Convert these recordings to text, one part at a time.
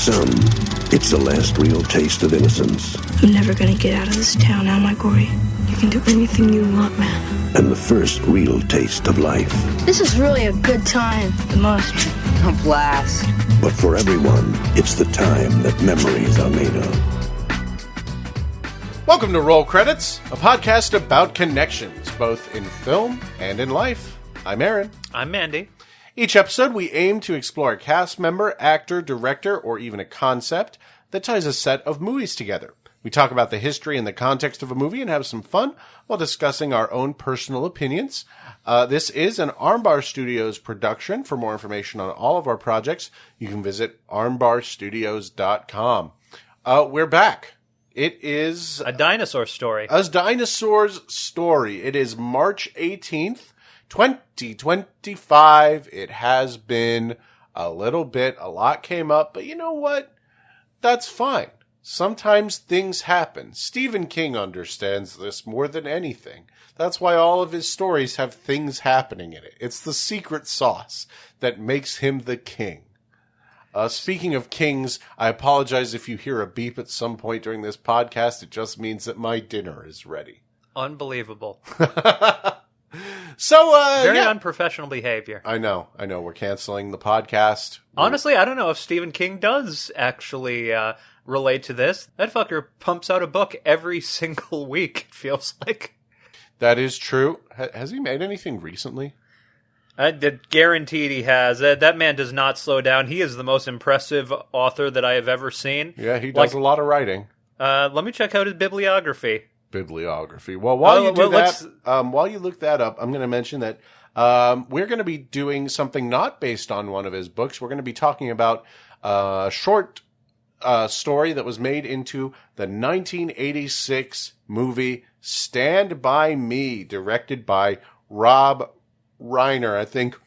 some, it's the last real taste of innocence. I'm never gonna get out of this town, am I, Corey? You can do anything you want, man. And the first real taste of life. This is really a good time. The most. A blast. But for everyone, it's the time that memories are made of. Welcome to Roll Credits, a podcast about connections, both in film and in life. I'm Erin. I'm Mandy. Each episode, we aim to explore a cast member, actor, director, or even a concept that ties a set of movies together. We talk about the history and the context of a movie and have some fun while discussing our own personal opinions. This is an Armbar Studios production. For more information on all of our projects, you can visit armbarstudios.com. We're back. It is a dinosaur story. A dinosaur's story. It is March 18th, 2025. It has been a lot came up, but you know what? That's fine. Sometimes things happen. Stephen King understands this more than anything. That's why all of his stories have things happening in it. It's the secret sauce that makes him the king. Speaking of kings, I apologize if you hear a beep at some point during this podcast. It just means that my dinner is ready. Unbelievable. So, very unprofessional behavior. I know. We're canceling the podcast. Honestly, I don't know if Stephen King does actually relate to this. That fucker pumps out a book every single week, it feels like. That is true. Has he made anything recently? Guaranteed he has. That man does not slow down. He is the most impressive author that I have ever seen. Yeah, he does a lot of writing. Let me check out his bibliography. Well, while you look that up, I'm going to mention that we're going to be doing something not based on one of his books. We're going to be talking about a short story that was made into the 1986 movie Stand By Me, directed by Rob Reiner. I think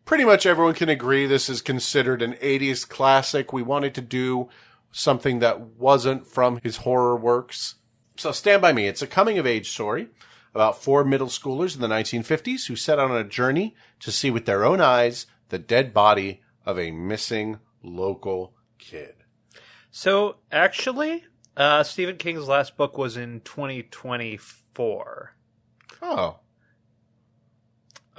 pretty much everyone can agree this is considered an 80s classic. We wanted to do something that wasn't from his horror works. So Stand By Me, it's a coming-of-age story about four middle schoolers in the 1950s who set out on a journey to see with their own eyes the dead body of a missing local kid. So, actually, Stephen King's last book was in 2024. Oh.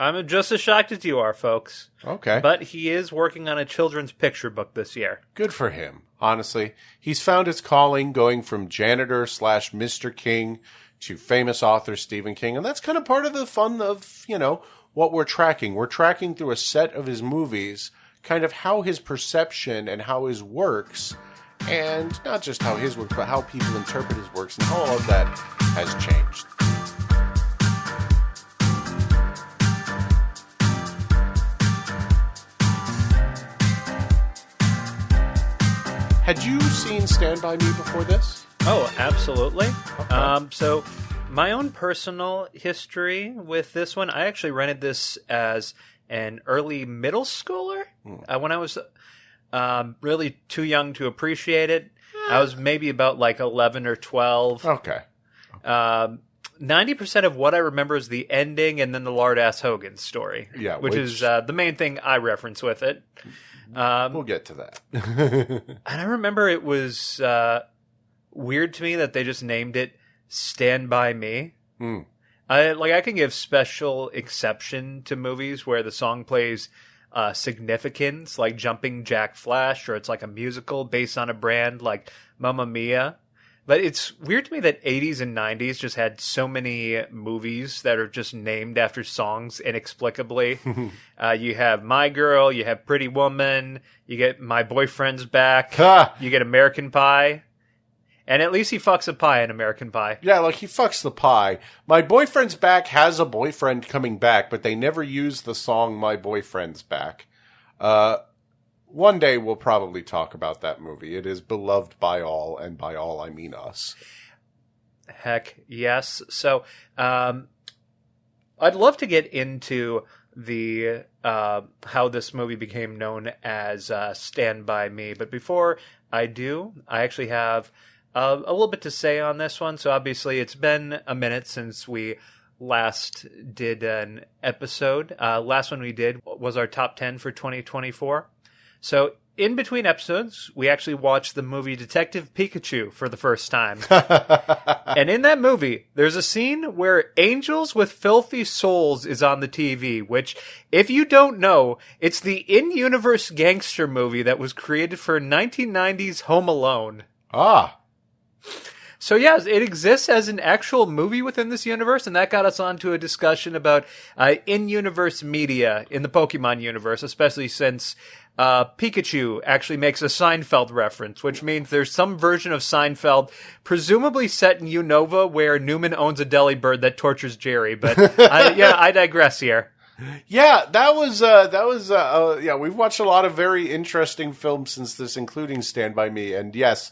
I'm just as shocked as you are, folks. Okay. But he is working on a children's picture book this year. Good for him. Honestly, he's found his calling going from janitor / Mr. King to famous author Stephen King. And that's kind of part of the fun of, what we're tracking. We're tracking through a set of his movies, kind of how his perception and how his works, and not just how his works, but how people interpret his works and how all of that has changed. Had you seen Stand By Me before this? Oh, absolutely. Okay. So my own personal history with this one, I actually rented this as an early middle schooler when I was really too young to appreciate it. I was maybe about like 11 or 12. Okay. 90% of what I remember is the ending and then the Lard-ass Hogan story. Yeah, which is the main thing I reference with it. We'll get to that. And I remember it was weird to me that they just named it Stand By Me. I can give special exception to movies where the song plays significance, like Jumping Jack Flash, or it's like a musical based on a brand like Mamma Mia. But it's weird to me that 80s and 90s just had so many movies that are just named after songs inexplicably. You have My Girl, you have Pretty Woman, you get My Boyfriend's Back, you get American Pie. And at least he fucks a pie in American Pie. Yeah, like he fucks the pie. My Boyfriend's Back has a boyfriend coming back, but they never use the song My Boyfriend's Back. One day we'll probably talk about that movie. It is beloved by all, and by all I mean us. Heck yes. So, I'd love to get into the how this movie became known as Stand By Me. But before I do, I actually have a little bit to say on this one. So obviously it's been a minute since we last did an episode. Last one we did was our top 10 for 2024. So in between episodes, we actually watched the movie Detective Pikachu for the first time. And in that movie, there's a scene where Angels with Filthy Souls is on the TV, which, if you don't know, it's the in-universe gangster movie that was created for 1990's Home Alone. Ah. So yes, it exists as an actual movie within this universe, and that got us onto a discussion about in-universe media in the Pokemon universe, especially since Pikachu actually makes a Seinfeld reference, which means there's some version of Seinfeld, presumably set in Unova, where Newman owns a deli bird that tortures Jerry. But I digress here. Yeah, we've watched a lot of very interesting films since this, including Stand By Me. And yes,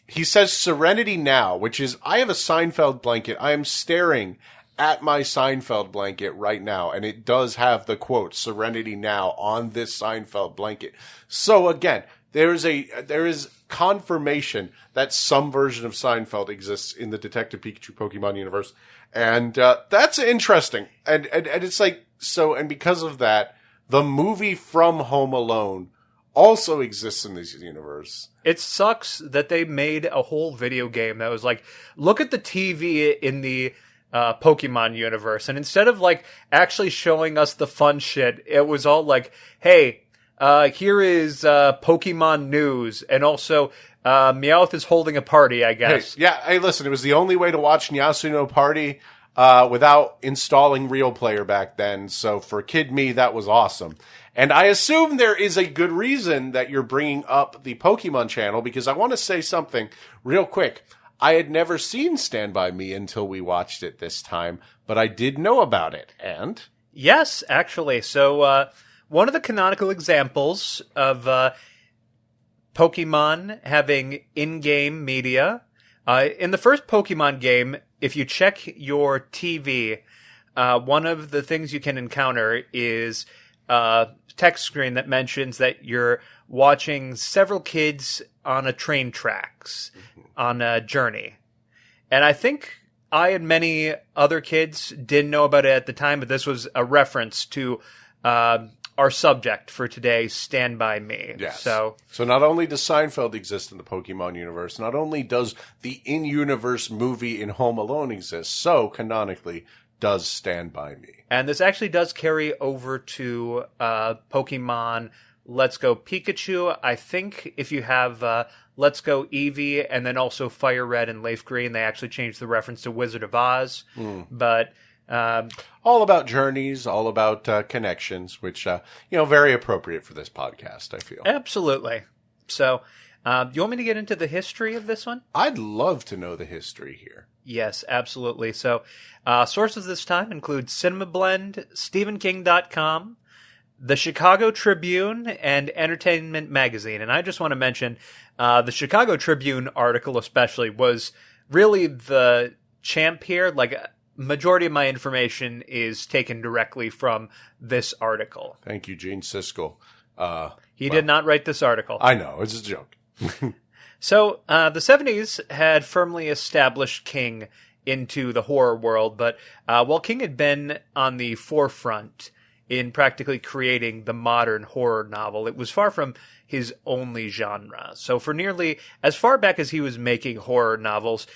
he says Serenity Now, which is, I have a Seinfeld blanket. I am staring at my Seinfeld blanket right now, and it does have the quote Serenity Now on this Seinfeld blanket. So again, there is confirmation that some version of Seinfeld exists in the Detective Pikachu Pokemon universe. And that's interesting. And it's like, so, and because of that, the movie from Home Alone also exists in this universe. It sucks that they made a whole video game that was like, look at the TV in the Pokemon universe, and instead of like actually showing us the fun shit, it was all like, hey, here is Pokemon news, and also Meowth is holding a party, I guess. Hey, listen, it was the only way to watch Nyasuno Party without installing Real Player back then, so for kid me, that was awesome. And I assume there is a good reason that you're bringing up the Pokemon channel, because I want to say something real quick. I had never seen Stand By Me until we watched it this time, but I did know about it, and? Yes, actually. So, one of the canonical examples of Pokemon having in-game media, in the first Pokemon game, if you check your TV, one of the things you can encounter is text screen that mentions that you're watching several kids on a train tracks on a journey. And I think I and many other kids didn't know about it at the time, but this was a reference to our subject for today, Stand By Me. Yes. So not only does Seinfeld exist in the Pokemon universe, not only does the in-universe movie in Home Alone exist, so canonically does Stand By Me. And this actually does carry over to Pokemon Let's Go Pikachu. I think if you have Let's Go Eevee and then also Fire Red and Leaf Green, they actually changed the reference to Wizard of Oz. But all about journeys, all about connections, which very appropriate for this podcast, I feel. Absolutely. So, do you want me to get into the history of this one? I'd love to know the history here. Yes, absolutely. So, sources this time include CinemaBlend, StephenKing.com, the Chicago Tribune, and Entertainment Magazine. And I just want to mention the Chicago Tribune article especially was really the champ here. Like, majority of my information is taken directly from this article. Thank you, Gene Siskel. He did not write this article. I know, it's a joke. So, the 70s had firmly established King into the horror world, but while King had been on the forefront in practically creating the modern horror novel, it was far from his only genre. So for nearly as far back as he was making horror novels,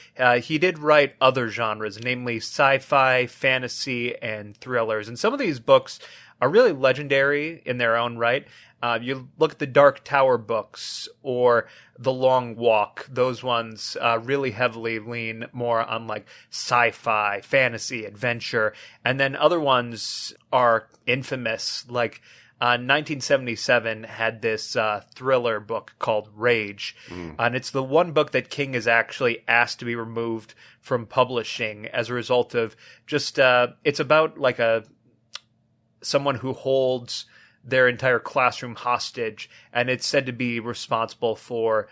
he did write other genres, namely sci-fi, fantasy, and thrillers. And some of these books are really legendary in their own right. You look at the Dark Tower books or The Long Walk. Those ones really heavily lean more on like sci-fi, fantasy, adventure. And then other ones are infamous. Like 1977 had this thriller book called Rage. And it's the one book that King is actually asked to be removed from publishing as a result of just, it's about like someone who holds their entire classroom hostage, and it's said to be responsible for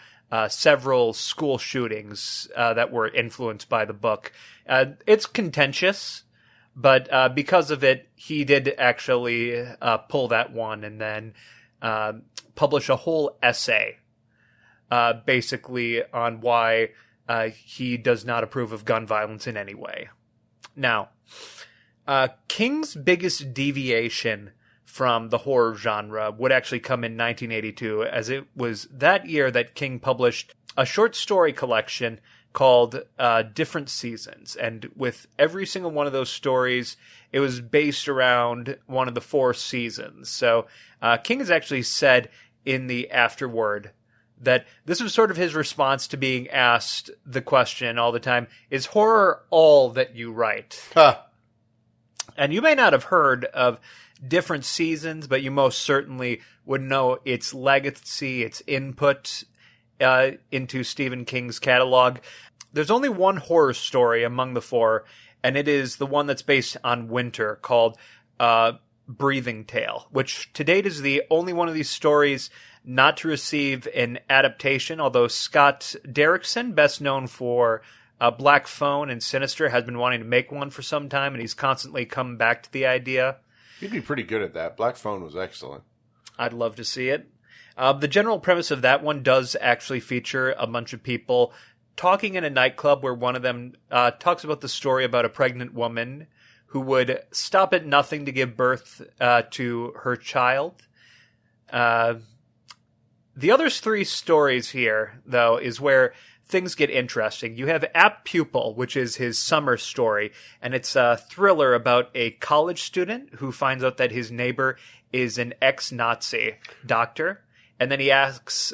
several school shootings that were influenced by the book. It's contentious, but because of it, he did actually pull that one and then publish a whole essay basically on why he does not approve of gun violence in any way. Now, King's biggest deviation from the horror genre would actually come in 1982, as it was that year that King published a short story collection called Different Seasons. And with every single one of those stories, it was based around one of the 4 seasons. So King has actually said in the afterword that this was sort of his response to being asked the question all the time, is horror all that you write? Huh. And you may not have heard of Different Seasons, but you most certainly would know its legacy, its input into Stephen King's catalog. There's only one horror story among the 4, and it is the one that's based on winter, called Breathing Tale, which to date is the only one of these stories not to receive an adaptation, although Scott Derrickson, best known for Black Phone and Sinister, has been wanting to make one for some time, and he's constantly come back to the idea. He'd be pretty good at that. Black Phone was excellent. I'd love to see it. The general premise of that one does actually feature a bunch of people talking in a nightclub where one of them talks about the story about a pregnant woman who would stop at nothing to give birth to her child. The other 3 stories here, though, is where things get interesting. You have Apt Pupil, which is his summer story, and it's a thriller about a college student who finds out that his neighbor is an ex-Nazi doctor, and then he asks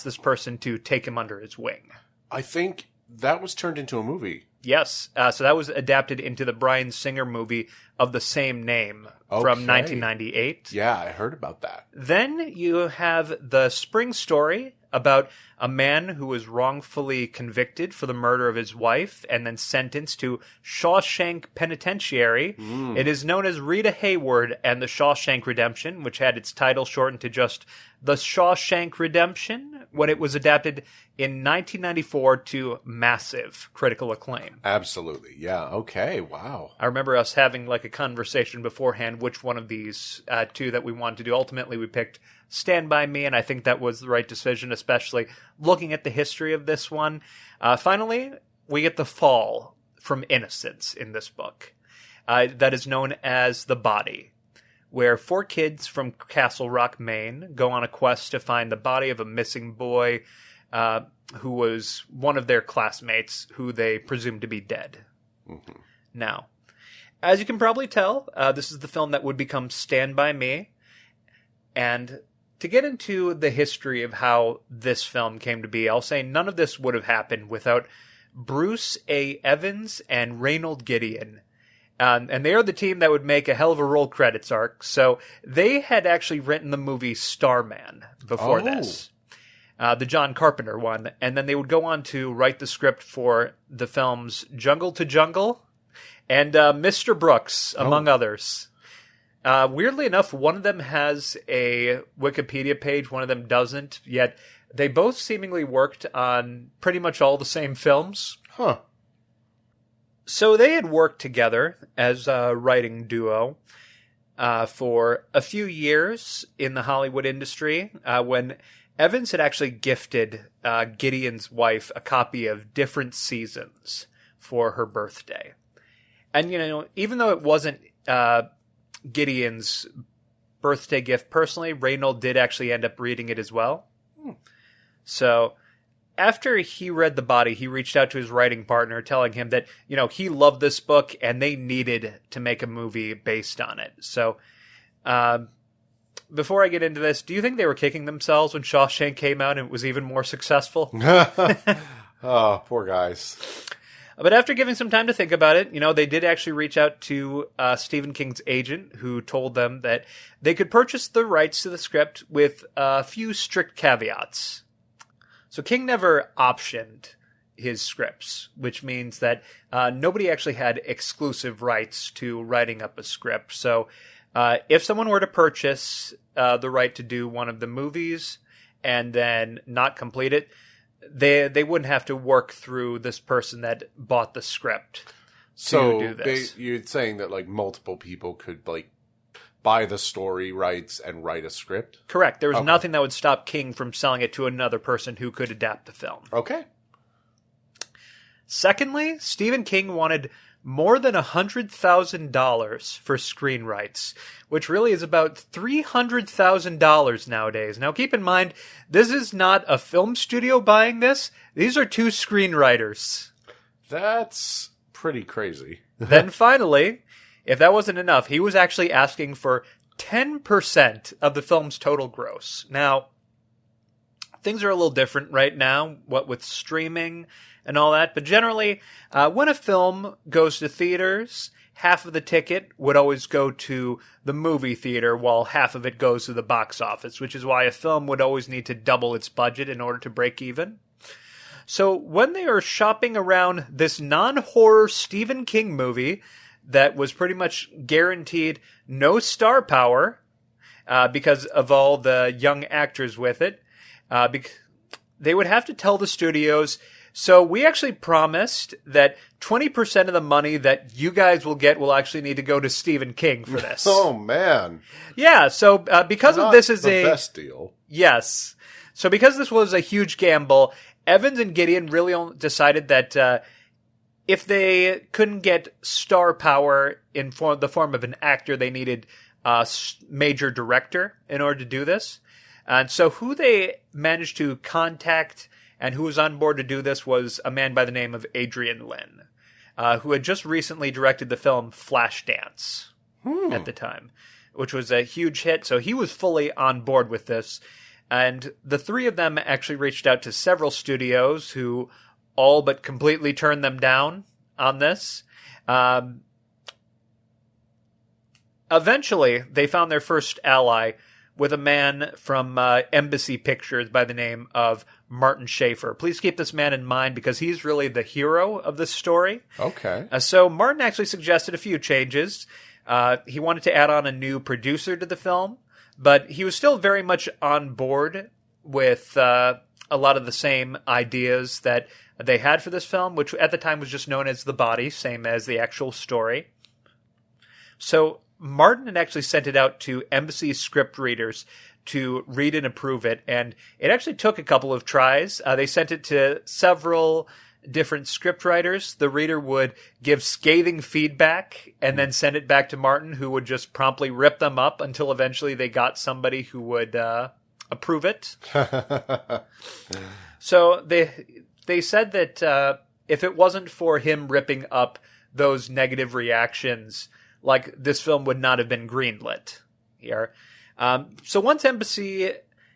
this person to take him under his wing. I think that was turned into a movie. Yes, so that was adapted into the Bryan Singer movie of the same name from 1998. Yeah, I heard about that. Then you have the Spring story about a man who was wrongfully convicted for the murder of his wife and then sentenced to Shawshank Penitentiary. It is known as Rita Hayworth and the Shawshank Redemption, which had its title shortened to just The Shawshank Redemption when it was adapted in 1994 to massive critical acclaim. Absolutely. Yeah. Okay. Wow. I remember us having like a conversation beforehand which one of these 2 that we wanted to do. Ultimately, we picked Stand By Me, and I think that was the right decision, especially looking at the history of this one. Finally, we get The Fall from Innocence in this book. That is known as The Body, where 4 kids from Castle Rock, Maine, go on a quest to find the body of a missing boy who was one of their classmates who they presume to be dead. Mm-hmm. Now, as you can probably tell, this is the film that would become Stand By Me. And to get into the history of how this film came to be, I'll say none of this would have happened without Bruce A. Evans and Reynold Gideon. And they are the team that would make a hell of a roll credits arc. So they had actually written the movie Starman before this. The John Carpenter one. And then they would go on to write the script for the films Jungle to Jungle and Mr. Brooks, among others. Weirdly enough, one of them has a Wikipedia page, one of them doesn't, yet they both seemingly worked on pretty much all the same films. Huh. So they had worked together as a writing duo for a few years in the Hollywood industry when Evans had actually gifted Gideon's wife a copy of Different Seasons for her birthday. And, you know, even though it wasn't Gideon's birthday gift personally, Reynold did actually end up reading it as well. So after he read The Body, he reached out to his writing partner telling him that, you know, he loved this book and they needed to make a movie based on it. So before I get into this, do you think they were kicking themselves when Shawshank came out and it was even more successful? Oh, poor guys. But after giving some time to think about it, you know, they did actually reach out to Stephen King's agent, who told them that they could purchase the rights to the script with a few strict caveats. So King never optioned his scripts, which means that nobody actually had exclusive rights to writing up a script. So if someone were to purchase the right to do one of the movies and then not complete it, they wouldn't have to work through this person that bought the script to do this. You're saying that like multiple people could like buy the story rights and write a script? Correct. There was nothing that would stop King from selling it to another person who could adapt the film. Okay. Secondly, Stephen King wanted more than $100,000 for screen rights, which really is about $300,000 nowadays. Now, keep in mind, this is not a film studio buying this. These are two screenwriters. That's pretty crazy. Then finally, if that wasn't enough, he was actually asking for 10% of the film's total gross. Now, things are a little different right now, what with streaming and all that, but generally, when a film goes to theaters, half of the ticket would always go to the movie theater while half of it goes to the box office, which is why a film would always need to double its budget in order to break even. So when they are shopping around this non-horror Stephen King movie that was pretty much guaranteed no star power because of all the young actors with it, they would have to tell the studios, so we actually promised that 20% of the money that you guys will get will actually need to go to Stephen King for this. Oh, man. Yeah, so because Not of this is the best deal. Yes. So because this was a huge gamble, Evans and Gideon really decided that if they couldn't get star power in the form of an actor, they needed a major director in order to do this. And so who they managed to contact and who was on board to do this was a man by the name of Adrian Lin, who had just recently directed the film Flashdance at the time, which was a huge hit. So he was fully on board with this. And the three of them actually reached out to several studios who all but completely turned them down on this. Eventually, they found their first ally with a man from Embassy Pictures by the name of Martin Schaefer. Please keep this man in mind because he's really the hero of this story. Okay. So Martin actually suggested a few changes. He wanted to add on a new producer to the film, but he was still very much on board with a lot of the same ideas that they had for this film, which at the time was just known as The Body, same as the actual story. So Martin had actually sent it out to Embassy script readers to read and approve it, and it actually took a couple of tries. They sent it to several different script writers. The reader would give scathing feedback and then send it back to Martin, who would just promptly rip them up until eventually they got somebody who would approve it. So they said that if it wasn't for him ripping up those negative reactions, like this film would not have been greenlit here. So once Embassy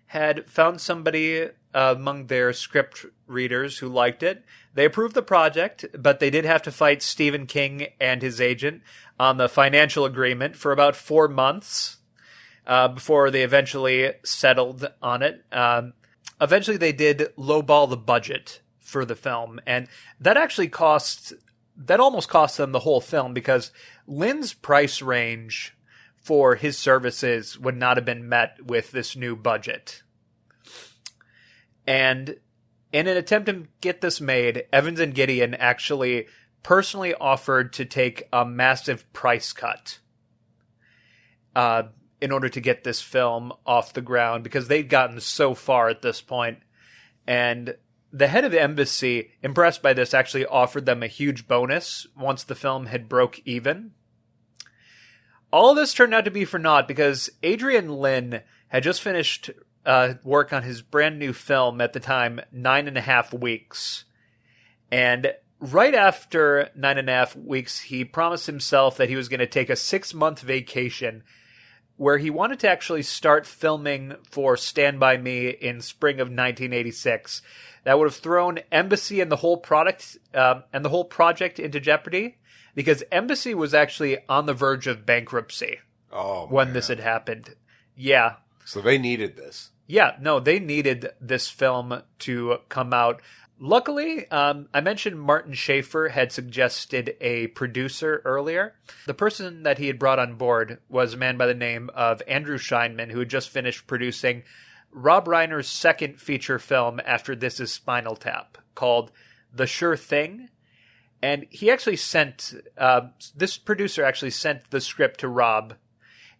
had found somebody among their script readers who liked it, they approved the project, but they did have to fight Stephen King and his agent on the financial agreement for about 4 months before they eventually settled on it. Eventually they did lowball the budget for the film, and that actually almost cost them the whole film because Lin's price range for his services would not have been met with this new budget. And in an attempt to get this made, Evans and Gideon actually personally offered to take a massive price cut in order to get this film off the ground because they'd gotten so far at this point. And the head of the Embassy, impressed by this, actually offered them a huge bonus once the film had broke even. All of this turned out to be for naught because Adrian Lin had just finished work on his brand new film at the time, 9.5 Weeks. And right after 9.5 Weeks, he promised himself that he was going to take a 6-month vacation where he wanted to actually start filming for Stand By Me in spring of 1986. That would have thrown Embassy and the whole project into jeopardy because Embassy was actually on the verge of bankruptcy when this had happened. Yeah. So they needed this. Yeah, no, they needed this film to come out. Luckily, I mentioned Martin Schaefer had suggested a producer earlier. The person that he had brought on board was a man by the name of Andrew Scheinman, who had just finished producing Rob Reiner's second feature film after This Is Spinal Tap, called The Sure Thing. And he actually this producer actually sent the script to Rob,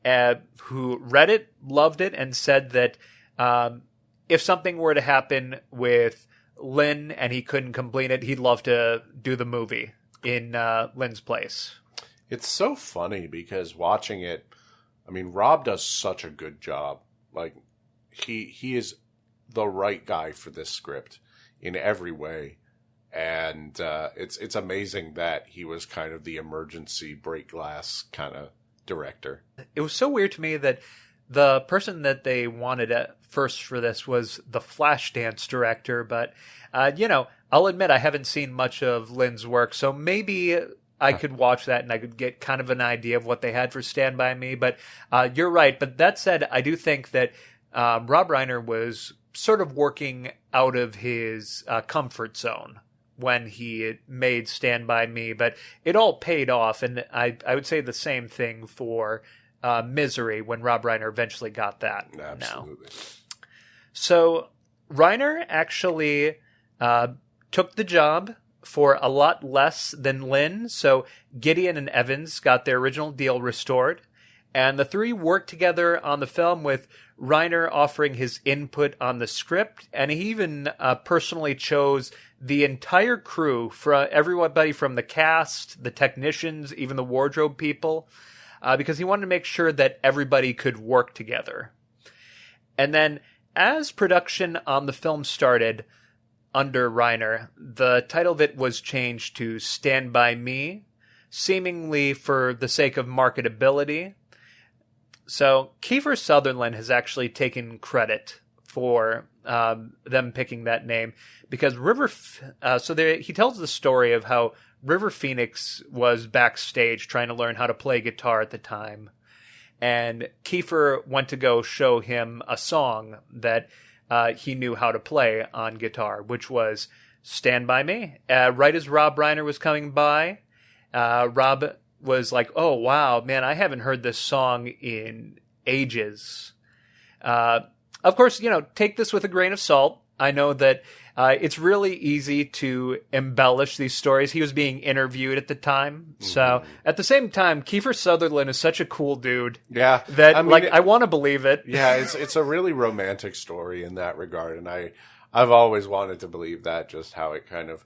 who read it, loved it, and said that if something were to happen with Lin and he couldn't complete it, he'd love to do the movie in Lynn's place. It's so funny because watching it, I mean, Rob does such a good job. Like, he is the right guy for this script in every way. And it's amazing that he was kind of the emergency break glass kind of director. It was so weird to me that the person that they wanted at first for this was the Flashdance director. But, I'll admit I haven't seen much of Lynn's work, so maybe I could watch that and I could get kind of an idea of what they had for Stand By Me. But you're right. But that said, I do think that Rob Reiner was sort of working out of his comfort zone when he made Stand By Me. But it all paid off. And I would say the same thing for Misery when Rob Reiner eventually got that. Absolutely. Now. So Reiner actually took the job for a lot less than Lynn, so Gideon and Evans got their original deal restored, and the three worked together on the film with Reiner offering his input on the script, and he even personally chose the entire crew, for everybody from the cast, the technicians, even the wardrobe people, because he wanted to make sure that everybody could work together. And then, as production on the film started, under Reiner, the title of it was changed to Stand By Me, seemingly for the sake of marketability. So Kiefer Sutherland has actually taken credit for them picking that name because he tells the story of how River Phoenix was backstage trying to learn how to play guitar at the time, and Kiefer went to go show him a song that he knew how to play on guitar, which was Stand By Me. Right as Rob Reiner was coming by, Rob was like, oh, wow, man, I haven't heard this song in ages. Of course, take this with a grain of salt. I know that it's really easy to embellish these stories. He was being interviewed at the time. Mm-hmm. So at the same time, Kiefer Sutherland is such a cool dude. Yeah. That I want to believe it. Yeah, it's a really romantic story in that regard. And I've always wanted to believe that, just how it kind of,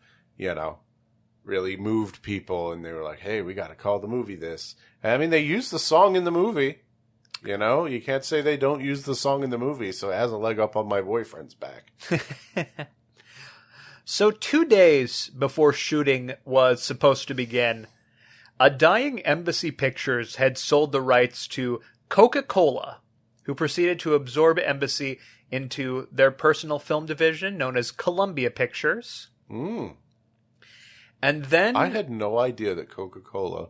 really moved people. And they were like, hey, we got to call the movie this. And, I mean, they used the song in the movie. You can't say they don't use the song in the movie. So it has a leg up on my boyfriend's back. So 2 days before shooting was supposed to begin, a dying Embassy Pictures had sold the rights to Coca-Cola, who proceeded to absorb Embassy into their personal film division known as Columbia Pictures. Mm. And then... I had no idea that Coca-Cola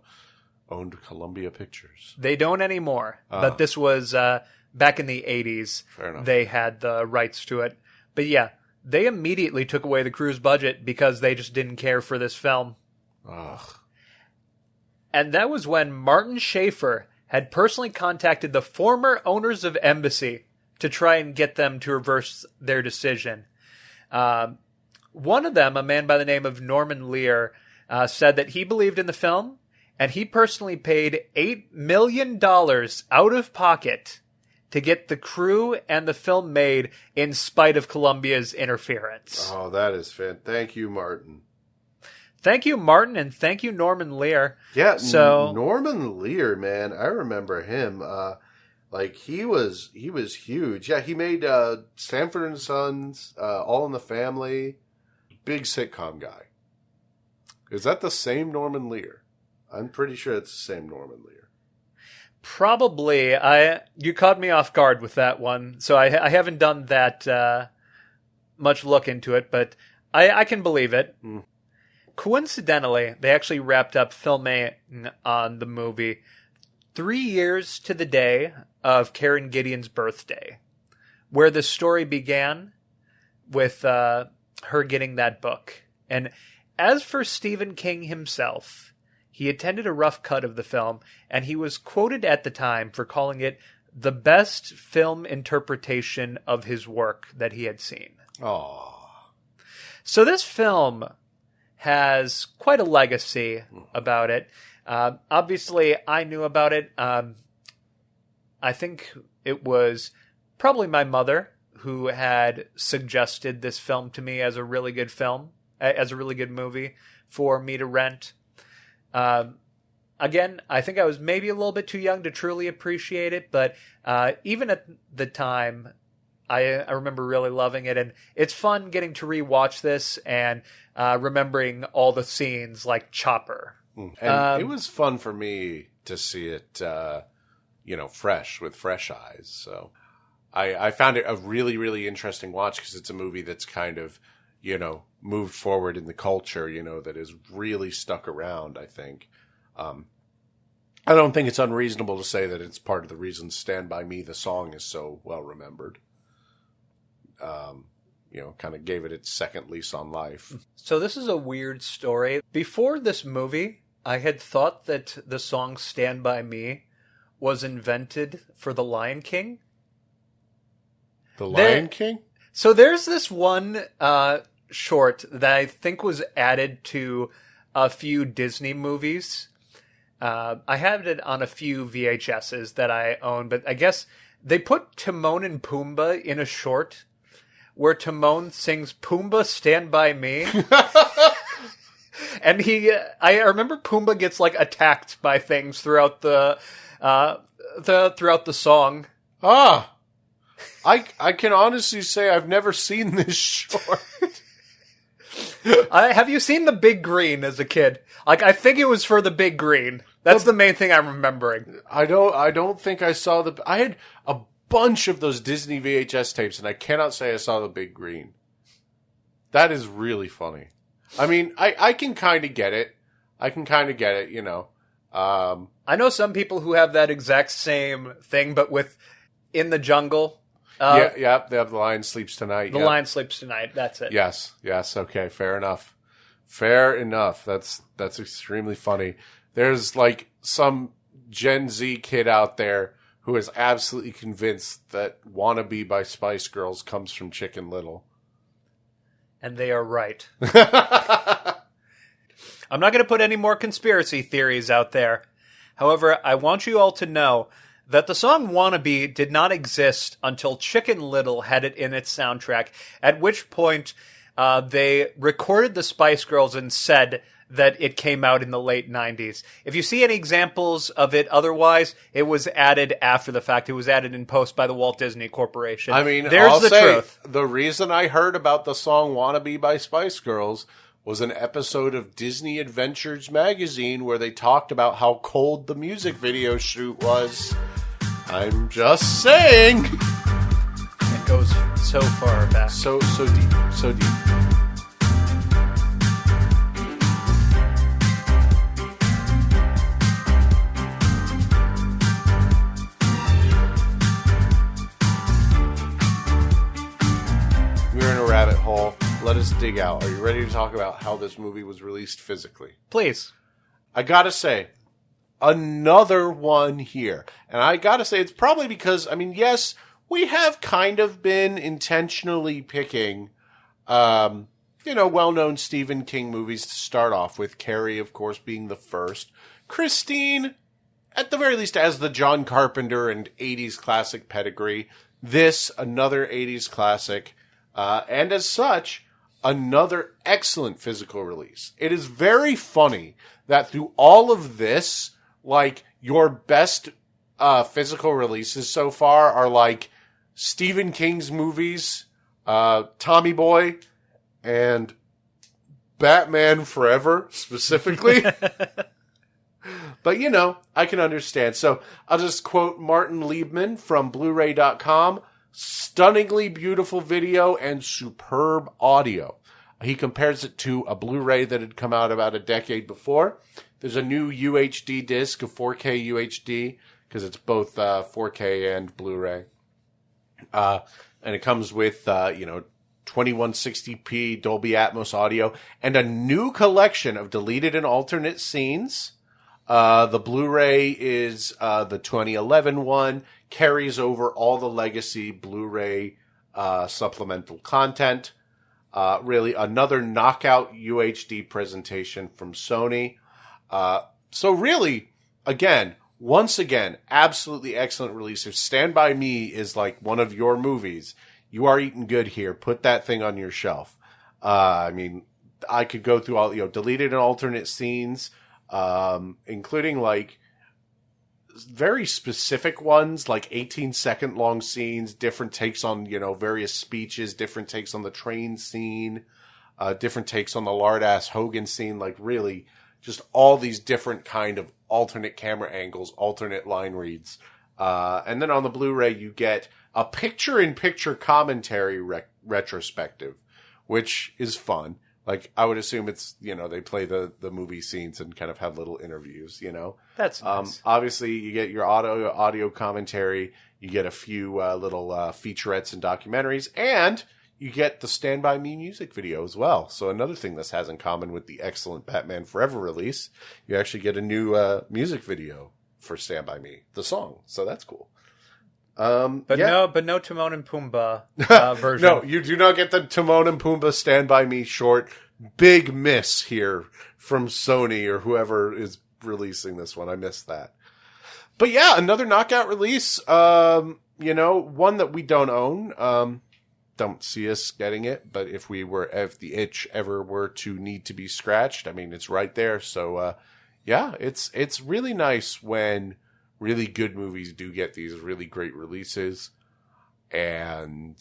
owned Columbia Pictures. They don't anymore, but this was back in the 80s. Fair enough. They had the rights to it. But yeah, they immediately took away the crew's budget because they just didn't care for this film. Ugh. And that was when Martin Schaefer had personally contacted the former owners of Embassy to try and get them to reverse their decision. One of them, a man by the name of Norman Lear, said that he believed in the film, and he personally paid $8 million out of pocket to get the crew and the film made in spite of Columbia's interference. Oh, that is fantastic. Thank you, Martin. Thank you, Martin, and thank you, Norman Lear. Yeah, so Norman Lear, man, I remember him. He was huge. Yeah, he made Sanford and Sons, All in the Family. Big sitcom guy. Is that the same Norman Lear? I'm pretty sure it's the same Norman Lear. Probably. You caught me off guard with that one, so I haven't done that much look into it, but I can believe it. Mm. Coincidentally, they actually wrapped up filming on the movie 3 years to the day of Karen Gideon's birthday, where the story began with her getting that book. And as for Stephen King himself, he attended a rough cut of the film, and he was quoted at the time for calling it the best film interpretation of his work that he had seen. Aww. So this film has quite a legacy about it. Obviously, I knew about it. I think it was probably my mother who had suggested this film to me as a really good film, as a really good movie for me to rent. Again, I think I was maybe a little bit too young to truly appreciate it, but even at the time, I remember really loving it, and it's fun getting to rewatch this and remembering all the scenes like Chopper. And it was fun for me to see it, fresh with fresh eyes. So I found it a really, really interesting watch because it's a movie that's kind of, moved forward in the culture, that is really stuck around, I think. I don't think it's unreasonable to say that it's part of the reason Stand By Me, the song, is so well remembered. Kind of gave it its second lease on life. So this is a weird story. Before this movie, I had thought that the song Stand By Me was invented for The Lion King. The Lion King? So there's this one short that I think was added to a few Disney movies. I have it on a few VHSs that I own, but I guess they put Timon and Pumbaa in a short where Timon sings Pumbaa Stand By Me. And I remember Pumbaa gets like attacked by things throughout the song. I can honestly say I've never seen this short. Have you seen The Big Green as a kid? Like, I think it was for The Big Green. That's the main thing I'm remembering. I don't think I saw I had a bunch of those Disney VHS tapes, and I cannot say I saw The Big Green. That is really funny. I mean, I can kind of get it. I know some people who have that exact same thing, but with In the Jungle. Yeah, they have The Lion Sleeps Tonight. The Lion Sleeps Tonight, that's it. Yes, okay, fair enough. That's extremely funny. There's like some Gen Z kid out there who is absolutely convinced that Wannabe by Spice Girls comes from Chicken Little. And they are right. I'm not going to put any more conspiracy theories out there. However, I want you all to know that the song Wannabe did not exist until Chicken Little had it in its soundtrack, at which point they recorded the Spice Girls and said that it came out in the late 90s. If you see any examples of it otherwise, it was added after the fact. It was added in post by the Walt Disney Corporation. I mean, there's the truth. The reason I heard about the song Wannabe by Spice Girls was an episode of Disney Adventures magazine where they talked about how cold the music video shoot was. I'm just saying. It goes so far back. So deep. We're in a rabbit hole. Let us dig out. Are you ready to talk about how this movie was released physically? Please. I gotta say, another one here. And I gotta say, it's probably because, yes, we have kind of been intentionally picking, well-known Stephen King movies to start off with. Carrie, of course, being the first. Christine, at the very least, as the John Carpenter and 80s classic pedigree. This, another 80s classic. And as such, another excellent physical release. It is very funny that through all of this, your best physical releases so far are like Stephen King's movies, Tommy Boy, and Batman Forever, specifically. But, I can understand. So I'll just quote Martin Liebman from Blu-ray.com. Stunningly beautiful video and superb audio. He compares it to a Blu-ray that had come out about a decade before. There's a new UHD disc, a 4K UHD, because it's both 4K and Blu-ray. And it comes with, 2160p Dolby Atmos audio and a new collection of deleted and alternate scenes. The Blu-ray is the 2011 one, carries over all the legacy Blu-ray supplemental content. Really another knockout UHD presentation from Sony. So really, once again, absolutely excellent release. If Stand By Me is like one of your movies, you are eating good here. Put that thing on your shelf. I could go through all, deleted and alternate scenes. including like very specific ones, like 18-second long scenes, different takes on, various speeches, different takes on the train scene, different takes on the lard-ass Hogan scene, like really just all these different kind of alternate camera angles, alternate line reads. And then on the Blu-ray, you get a picture-in-picture commentary retrospective, which is fun. Like, I would assume it's, they play the movie scenes and kind of have little interviews, That's nice. Obviously, you get your audio commentary, you get a few little featurettes and documentaries, and you get the Stand By Me music video as well. So another thing this has in common with the excellent Batman Forever release, you actually get a new music video for Stand By Me, the song. So that's cool. But no Timon and Pumbaa version. No, you do not get the Timon and Pumbaa Stand By Me short. Big miss here from Sony or whoever is releasing this one. I missed that. But yeah, another knockout release. One that we don't own. Don't see us getting it, but if the itch ever were to need to be scratched, I mean, it's right there. So, it's really nice when really good movies do get these really great releases. And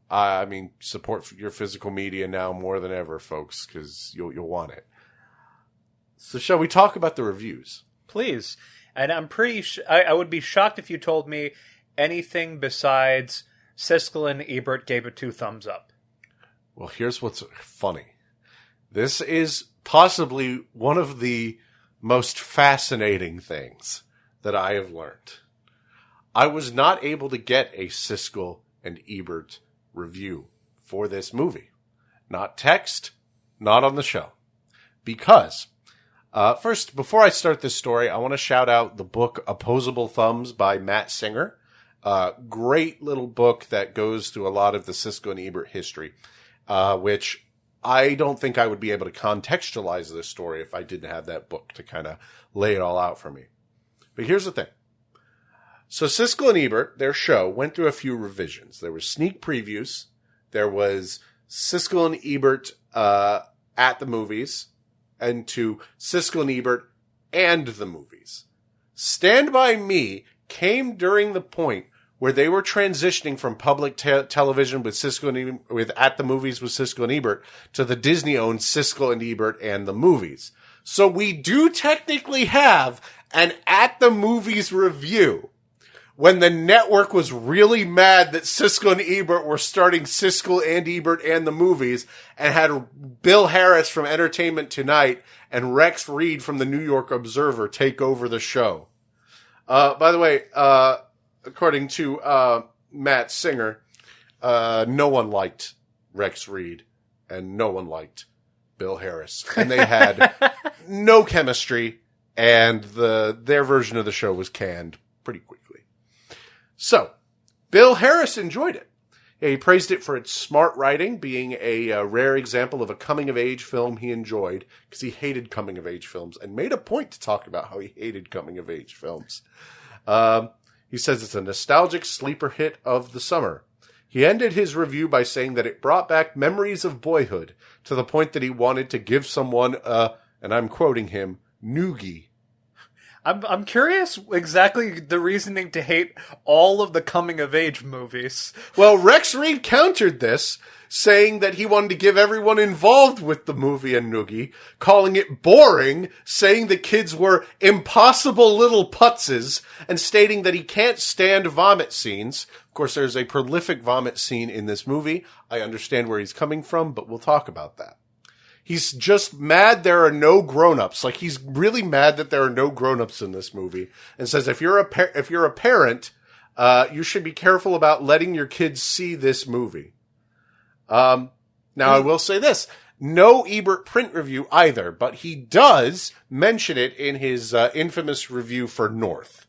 I mean, support your physical media now more than ever, folks, because you'll want it. So shall we talk about the reviews? Please. And I'm pretty I would be shocked if you told me anything besides Siskel and Ebert gave it 2 thumbs up. Well, here's what's funny. This is possibly one of the most fascinating things that I have learned. I was not able to get a Siskel and Ebert review for this movie. Not text, not on the show. Because, first, before I start this story, I want to shout out the book Opposable Thumbs by Matt Singer. Great little book that goes through a lot of the Siskel and Ebert history, which I don't think I would be able to contextualize this story if I didn't have that book to kind of lay it all out for me. But here's the thing. So Siskel and Ebert, their show, went through a few revisions. There were sneak previews. There was Siskel and Ebert at the movies, and to Siskel and Ebert and the movies. Stand By Me came during the point where they were transitioning from public television with Siskel and with at the movies with Siskel and Ebert to the Disney-owned Siskel and Ebert and the movies. So we do technically have an at the movies review when the network was really mad that Siskel and Ebert were starting Siskel and Ebert and the movies and had Bill Harris from Entertainment Tonight and Rex Reed from the New York Observer take over the show. By the way, according to Matt Singer, no one liked Rex Reed and no one liked Bill Harris. And they had no chemistry, and their version of the show was canned pretty quickly. So, Bill Harris enjoyed it. He praised it for its smart writing, being a rare example of a coming-of-age film he enjoyed, because he hated coming-of-age films, and made a point to talk about how he hated coming-of-age films. He says it's a nostalgic sleeper hit of the summer. He ended his review by saying that it brought back memories of boyhood, to the point that he wanted to give someone and I'm quoting him, noogie. I'm curious exactly the reasoning to hate all of the coming-of-age movies. Well, Rex Reed countered this, saying that he wanted to give everyone involved with the movie a noogie, calling it boring, saying the kids were impossible little putzes, and stating that he can't stand vomit scenes. Of course, there's a prolific vomit scene in this movie. I understand where he's coming from, but we'll talk about that. He's just mad there are no grown-ups. Like, he's really mad that there are no grown-ups in this movie, and says if you're a parent, you should be careful about letting your kids see this movie. Now, I will say this. No Ebert print review either, but he does mention it in his infamous review for North.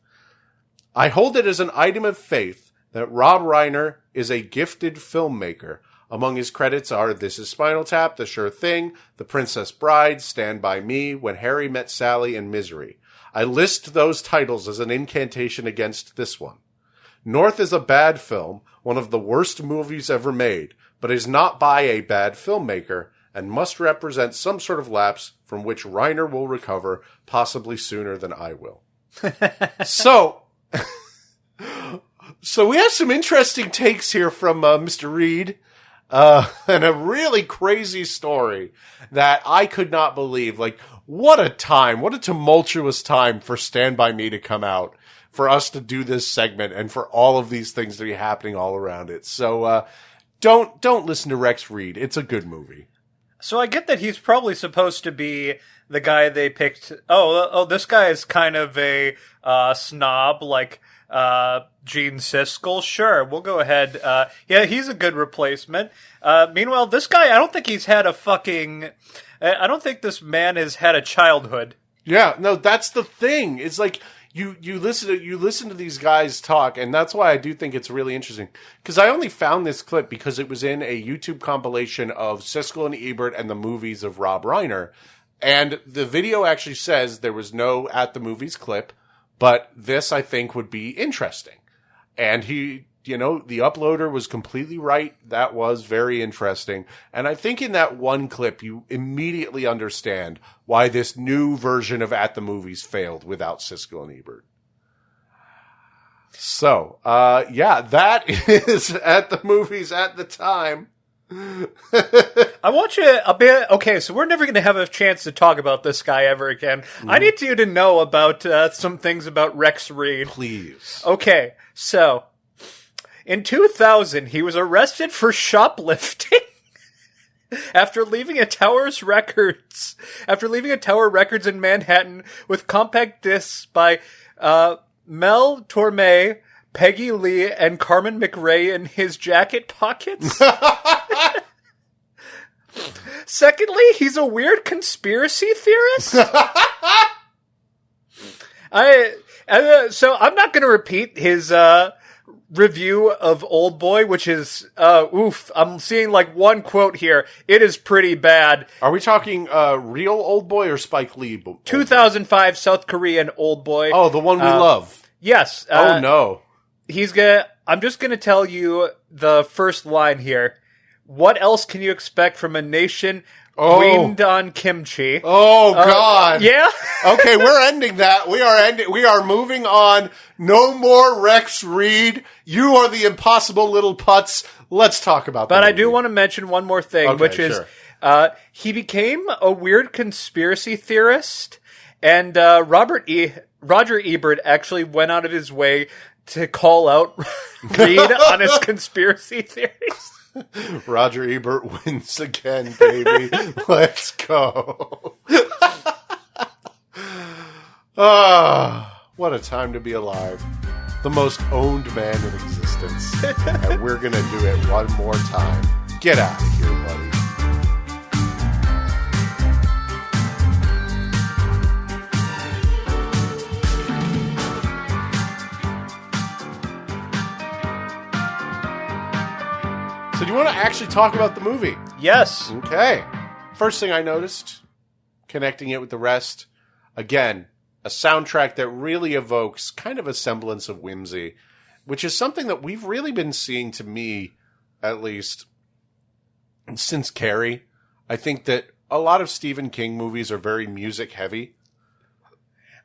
I hold it as an item of faith that Rob Reiner is a gifted filmmaker. Among his credits are This Is Spinal Tap, The Sure Thing, The Princess Bride, Stand By Me, When Harry Met Sally, and Misery. I list those titles as an incantation against this one. North is a bad film, one of the worst movies ever made, but is not by a bad filmmaker, and must represent some sort of lapse from which Reiner will recover, possibly sooner than I will. So we have some interesting takes here from Mr. Reed, and a really crazy story that I could not believe. Like, what a tumultuous time for Stand By Me to come out, for us to do this segment, and for all of these things to be happening all around it. So, don't listen to Rex Reed. It's a good movie. So I get that he's probably supposed to be the guy they picked. Oh, this guy is kind of a snob, like Gene Siskel. Sure, we'll go ahead. Yeah, he's a good replacement. Meanwhile, this guy, I don't think this man has had a childhood. Yeah, no, that's the thing. It's like you listen to these guys talk, and that's why I do think it's really interesting. Because I only found this clip because it was in a YouTube compilation of Siskel and Ebert and the movies of Rob Reiner. And the video actually says there was no At the Movies clip, but this, I think, would be interesting. And the uploader was completely right. That was very interesting. And I think in that one clip, you immediately understand why this new version of At the Movies failed without Siskel and Ebert. So, that is At the Movies at the time. I want you a bit. Okay, so we're never going to have a chance to talk about this guy ever again. I need you to know about some things about Rex Reed. Please. Okay, so in 2000, he was arrested for shoplifting after leaving a Tower Records in Manhattan with compact discs by Mel Torme, Peggy Lee, and Carmen McRae in his jacket pockets. Secondly, he's a weird conspiracy theorist. So I'm not going to repeat his review of Oldboy, which is I'm seeing like one quote here. It is pretty bad. Are we talking real Oldboy or Spike Lee? 2005 South Korean Oldboy. Oh, the one we love. Yes. Oh no. I'm just going to tell you the first line here. What else can you expect from a nation weaned on kimchi? Oh, God. Yeah? Okay, we're ending that. We are moving on. No more Rex Reed. You are the impossible little putz. Let's talk about that. But I do want to mention one more thing, which is he became a weird conspiracy theorist, and Roger Ebert actually went out of his way to call out Reed on his conspiracy theories. Roger Ebert wins again, baby. Let's go. What a time to be alive. The most owned man in existence. And we're going to do it one more time. Get out of here, buddy. So do you want to actually talk about the movie? Yes. Okay. First thing I noticed, connecting it with the rest, again, a soundtrack that really evokes kind of a semblance of whimsy, which is something that we've really been seeing, to me, at least, since Carrie. I think that a lot of Stephen King movies are very music heavy.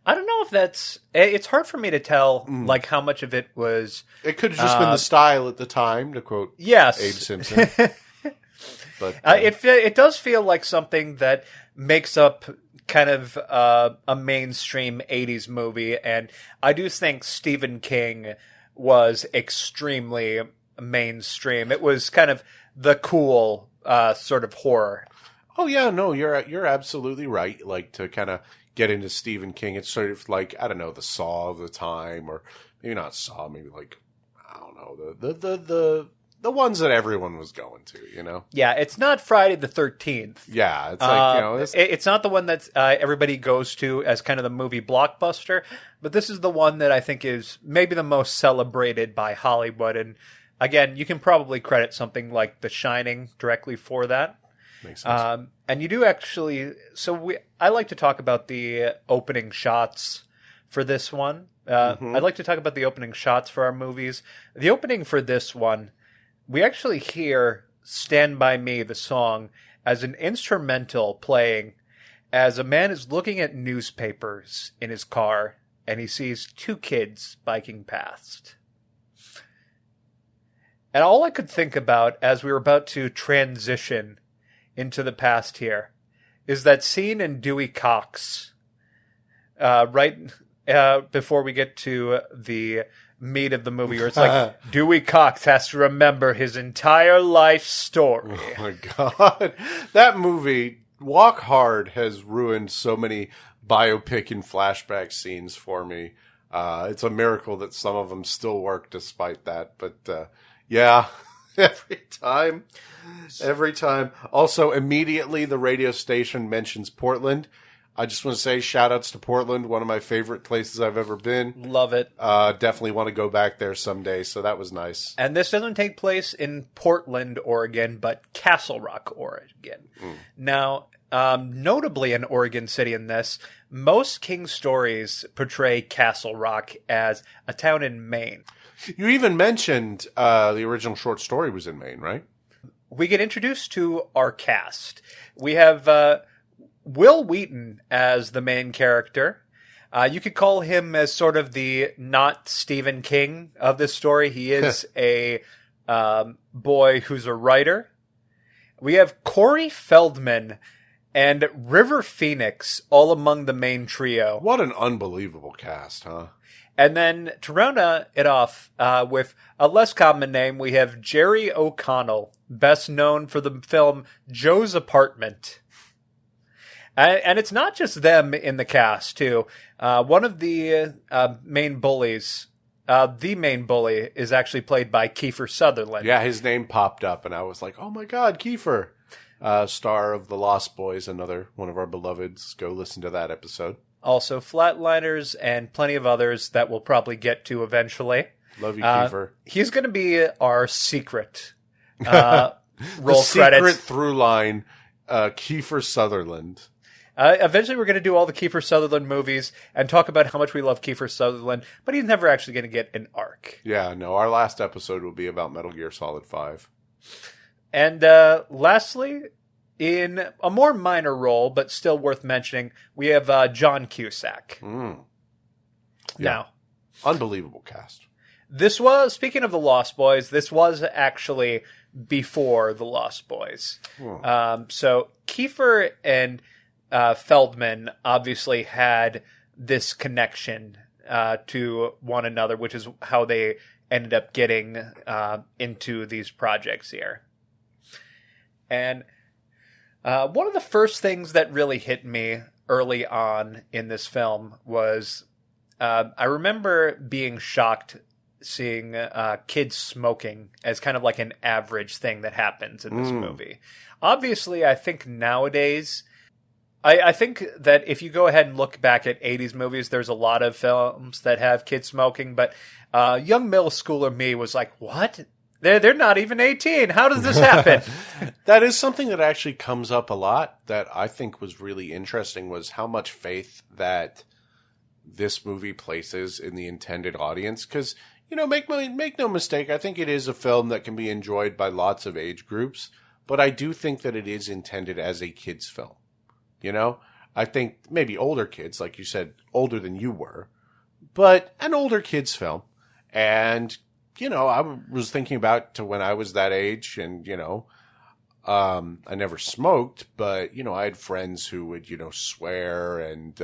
I don't know if it's hard for me to tell, like, how much of it was... It could have just been the style at the time, to quote Abe Simpson. But it does feel like something that makes up kind of a mainstream 80s movie, and I do think Stephen King was extremely mainstream. It was kind of the cool sort of horror. Oh, yeah, no, you're absolutely right. Like, to kind of get into Stephen King, it's sort of like, I don't know, the Saw of the time, or maybe not Saw, maybe like, I don't know, the ones that everyone was going to, you know? Yeah, it's not Friday the 13th. Yeah, it's like, you know... It's not the one that everybody goes to as kind of the movie blockbuster, but this is the one that I think is maybe the most celebrated by Hollywood, and again, you can probably credit something like The Shining directly for that. Makes sense. And you do actually... I like to talk about the opening shots for this one. I'd like to talk about the opening shots for our movies. The opening for this one, we actually hear Stand By Me, the song, as an instrumental playing as a man is looking at newspapers in his car and he sees two kids biking past. And all I could think about as we were about to transition into the past here is that scene in Dewey Cox, right before we get to the meat of the movie, where it's like Dewey Cox has to remember his entire life story. Oh my God. That movie, Walk Hard, has ruined so many biopic and flashback scenes for me. It's a miracle that some of them still work despite that. But yeah, every time. Also, immediately the radio station mentions Portland. I just want to say shout outs to Portland, one of my favorite places I've ever been. Love it. Definitely want to go back there someday, so that was nice. And this doesn't take place in Portland, Oregon, but Castle Rock, Oregon. Now, notably in Oregon City in this, most King stories portray Castle Rock as a town in Maine. You even mentioned the original short story was in Maine, right? We get introduced to our cast. We have Will Wheaton as the main character. You could call him as sort of the not Stephen King of this story. He is a boy who's a writer. We have Corey Feldman and River Phoenix all among the main trio. What an unbelievable cast, huh? And then to round it off with a less common name, we have Jerry O'Connell, best known for the film Joe's Apartment. And it's not just them in the cast, too. One of the main bullies, the main bully, is actually played by Kiefer Sutherland. Yeah, his name popped up, and I was like, oh my God, Kiefer. Star of The Lost Boys, another one of our beloveds. Go listen to that episode. Also Flatliners and plenty of others that we'll probably get to eventually. Love you, Kiefer. He's going to be our secret roll credits. Secret through line, Kiefer Sutherland. Eventually we're going to do all the Kiefer Sutherland movies and talk about how much we love Kiefer Sutherland, but he's never actually going to get an arc. Yeah, no, our last episode will be about Metal Gear Solid 5. And lastly, in a more minor role, but still worth mentioning, we have John Cusack. Yeah. Now, unbelievable cast. This was, speaking of The Lost Boys, this was actually before The Lost Boys. So Kiefer and Feldman obviously had this connection to one another, which is how they ended up getting into these projects here. And one of the first things that really hit me early on in this film was I remember being shocked seeing kids smoking as kind of like an average thing that happens in this movie. Obviously, I think nowadays, I think that if you go ahead and look back at 80s movies, there's a lot of films that have kids smoking, but young middle schooler me was like, what? They're not even 18. How does this happen? That is something that actually comes up a lot that I think was really interesting, was how much faith that this movie places in the intended audience. Because, you know, make no mistake, I think it is a film that can be enjoyed by lots of age groups, but I do think that it is intended as a kid's film. You know, I think maybe older kids, like you said, older than you were, but an older kid's film. And you know, I was thinking about to when I was that age, and, you know, I never smoked, but, you know, I had friends who would, you know, swear, and,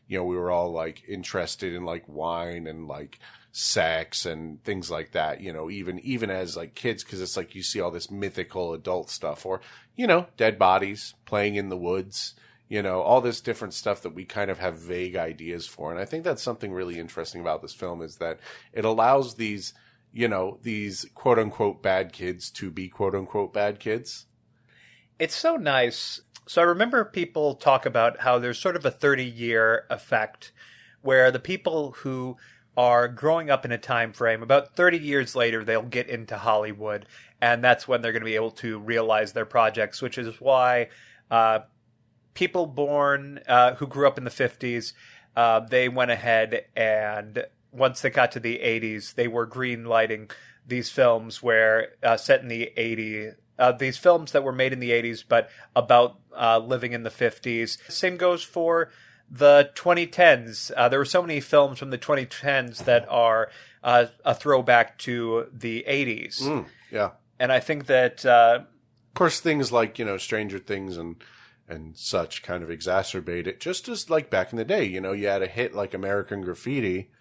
you know, we were all like interested in like wine and like sex and things like that, you know, even as like kids, because it's like you see all this mythical adult stuff, or, you know, dead bodies playing in the woods, you know, all this different stuff that we kind of have vague ideas for. And I think that's something really interesting about this film, is that it allows these, you know, these quote unquote bad kids to be quote unquote bad kids. It's so nice. So I remember people talk about how there's sort of a 30-year effect where the people who are growing up in a time frame, about 30 years later, they'll get into Hollywood, and that's when they're going to be able to realize their projects, which is why people born who grew up in the 50s, they went ahead and once they got to the 80s, they were green lighting these films where set in the these films that were made in the 80s, but about living in the 50s. Same goes for the 2010s. There were so many films from the 2010s that are a throwback to the 80s. Yeah. And I think that... of course, things like, Stranger Things and such kind of exacerbate it. Just as like back in the day, you had a hit like American Graffiti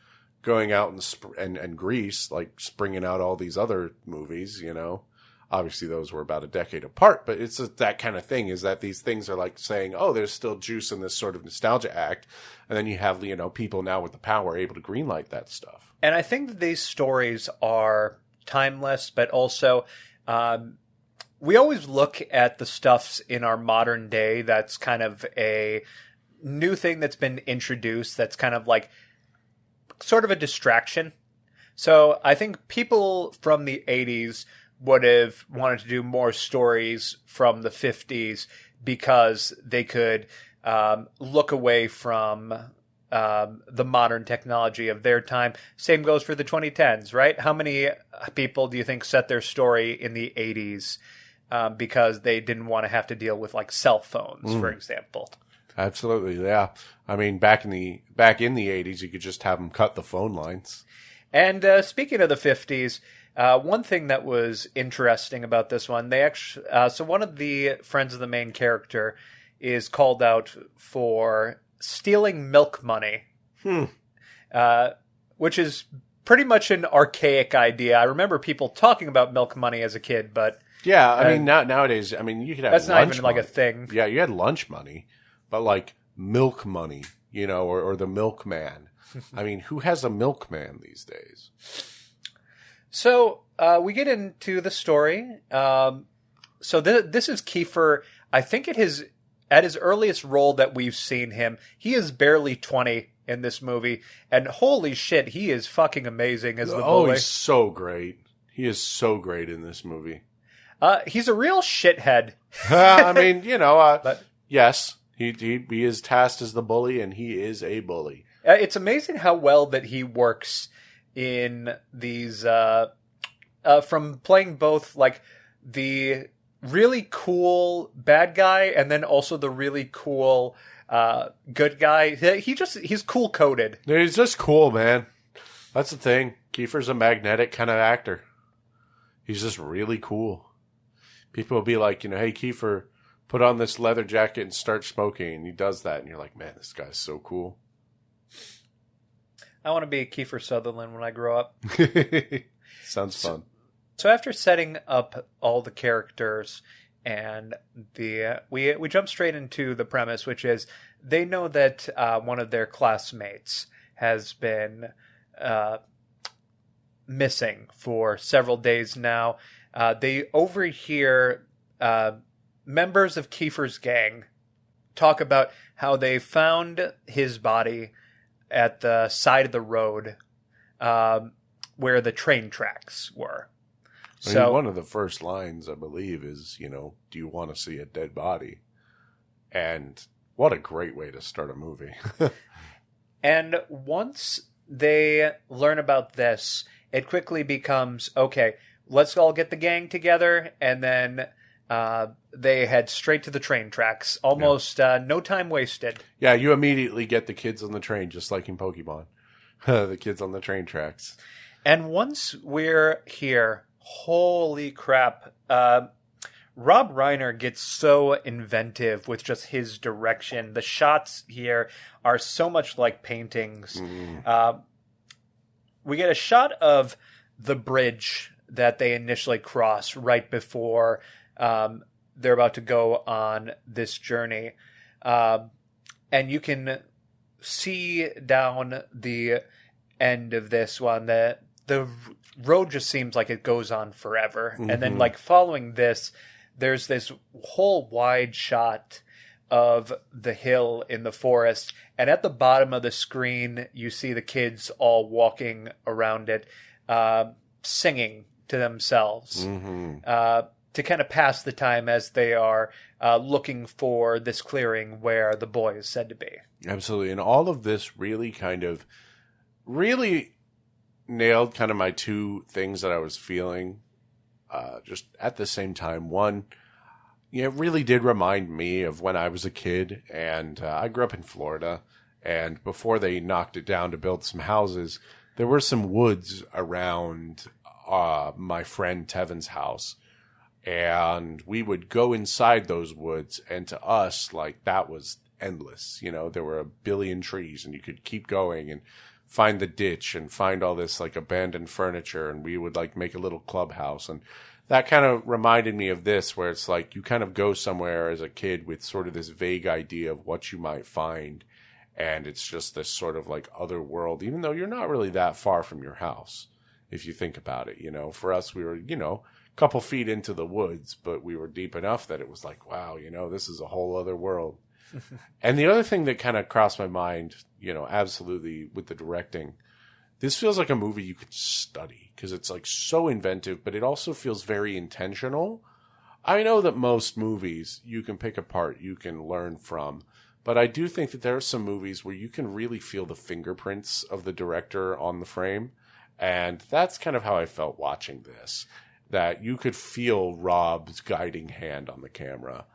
going out and Grease, like springing out all these other movies, Obviously, those were about a decade apart, but it's that kind of thing, is that these things are like saying, oh, there's still juice in this sort of nostalgia act. And then you have, people now with the power able to greenlight that stuff. And I think that these stories are timeless, but also we always look at the stuffs in our modern day that's kind of a new thing that's been introduced that's kind of like sort of a distraction. So I think people from the 80s would have wanted to do more stories from the 50s because they could look away from the modern technology of their time. Same goes for the 2010s, right? How many people do you think set their story in the 80s because they didn't want to have to deal with like cell phones, for example? Absolutely, yeah. I mean, back in the 80s, you could just have them cut the phone lines. And speaking of the 50s, one thing that was interesting about this one, they actually, so one of the friends of the main character is called out for stealing milk money, which is pretty much an archaic idea. I remember people talking about milk money as a kid, but yeah, I mean, nowadays, I mean, you could have that's not even money. like a thing. Yeah, you had lunch money, but like milk money, or the milkman. I mean, who has a milkman these days? So we get into the story. So this is Kiefer. I think at his earliest role that we've seen him, he is barely 20 in this movie, and holy shit, he is fucking amazing as the bully. Oh, he's so great. He is so great in this movie. He's a real shithead. I mean, but, yes, he is tasked as the bully, and he is a bully. It's amazing how well that he works in these, from playing both like the really cool bad guy and then also the really cool good guy. He's cool coded. He's just cool, man. That's the thing. Kiefer's a magnetic kind of actor. He's just really cool. People will be like, hey, Kiefer, put on this leather jacket and start smoking. And he does that. And you're like, man, this guy's so cool. I want to be a Kiefer Sutherland when I grow up. Sounds fun. So after setting up all the characters and we jump straight into the premise, which is they know that one of their classmates has been missing for several days now. They overhear members of Kiefer's gang talk about how they found his body at the side of the road where the train tracks were. So one of the first lines, I believe, is, do you want to see a dead body? And what a great way to start a movie. And once they learn about this, it quickly becomes, okay, let's all get the gang together, and then they head straight to the train tracks. Almost no time wasted. Yeah, you immediately get the kids on the train, just like in Pokemon. The kids on the train tracks. And once we're here, holy crap. Rob Reiner gets so inventive with just his direction. The shots here are so much like paintings. We get a shot of the bridge that they initially cross right before they're about to go on this journey. And you can see down the end of this one that the road just seems like it goes on forever. Mm-hmm. And then like following this, there's this whole wide shot of the hill in the forest. And at the bottom of the screen, you see the kids all walking around it, singing to themselves, to kind of pass the time as they are looking for this clearing where the boy is said to be. Absolutely. And all of this really nailed kind of my two things that I was feeling just at the same time, one, it really did remind me of when I was a kid, and I grew up in Florida, and before they knocked it down to build some houses, there were some woods around my friend Tevin's house, and we would go inside those woods, and to us, like, that was endless. There were a billion trees, and you could keep going and find the ditch and find all this, like, abandoned furniture, and we would, like, make a little clubhouse. And that kind of reminded me of this, where it's like you kind of go somewhere as a kid with sort of this vague idea of what you might find, and it's just this sort of, like, other world, even though you're not really that far from your house, if you think about it. For us, we were, a couple feet into the woods, but we were deep enough that it was like, wow, this is a whole other world. And the other thing that kind of crossed my mind, absolutely with the directing, this feels like a movie you could study because it's, like, so inventive, but it also feels very intentional. I know that most movies you can pick apart, you can learn from, but I do think that there are some movies where you can really feel the fingerprints of the director on the frame. And that's kind of how I felt watching this, that you could feel Rob's guiding hand on the camera,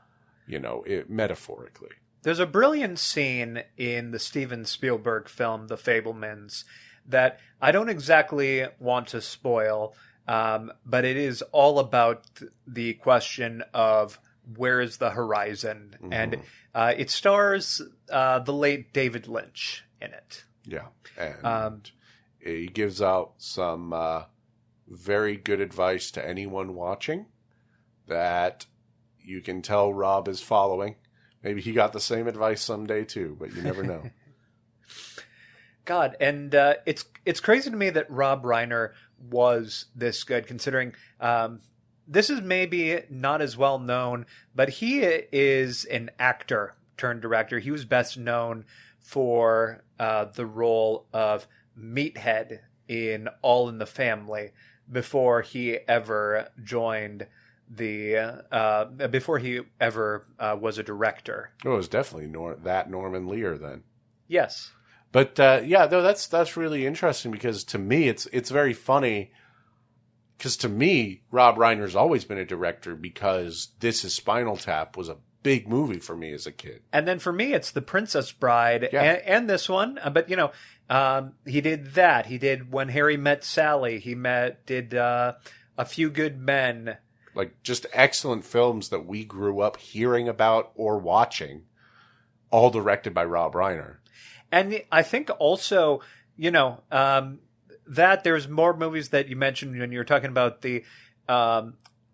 metaphorically. There's a brilliant scene in the Steven Spielberg film, The Fabelmans, that I don't exactly want to spoil, but it is all about the question of where is the horizon. Mm-hmm. And it stars the late David Lynch in it. Yeah. And he gives out some very good advice to anyone watching that you can tell Rob is following. Maybe he got the same advice someday too, but you never know. God, and it's crazy to me that Rob Reiner was this good, considering this is maybe not as well known, but he is an actor turned director. He was best known for the role of Meathead in All in the Family before he ever joined before he ever was a director. Oh, it was definitely Norman Lear then. Yes. But that's really interesting because to me it's very funny because to me Rob Reiner's always been a director because This Is Spinal Tap was a big movie for me as a kid. And then for me it's The Princess Bride and this one. But he did that. He did When Harry Met Sally. He did A Few Good Men. Like just excellent films that we grew up hearing about or watching, all directed by Rob Reiner. And I think also, that there's more movies that you mentioned when you were talking about the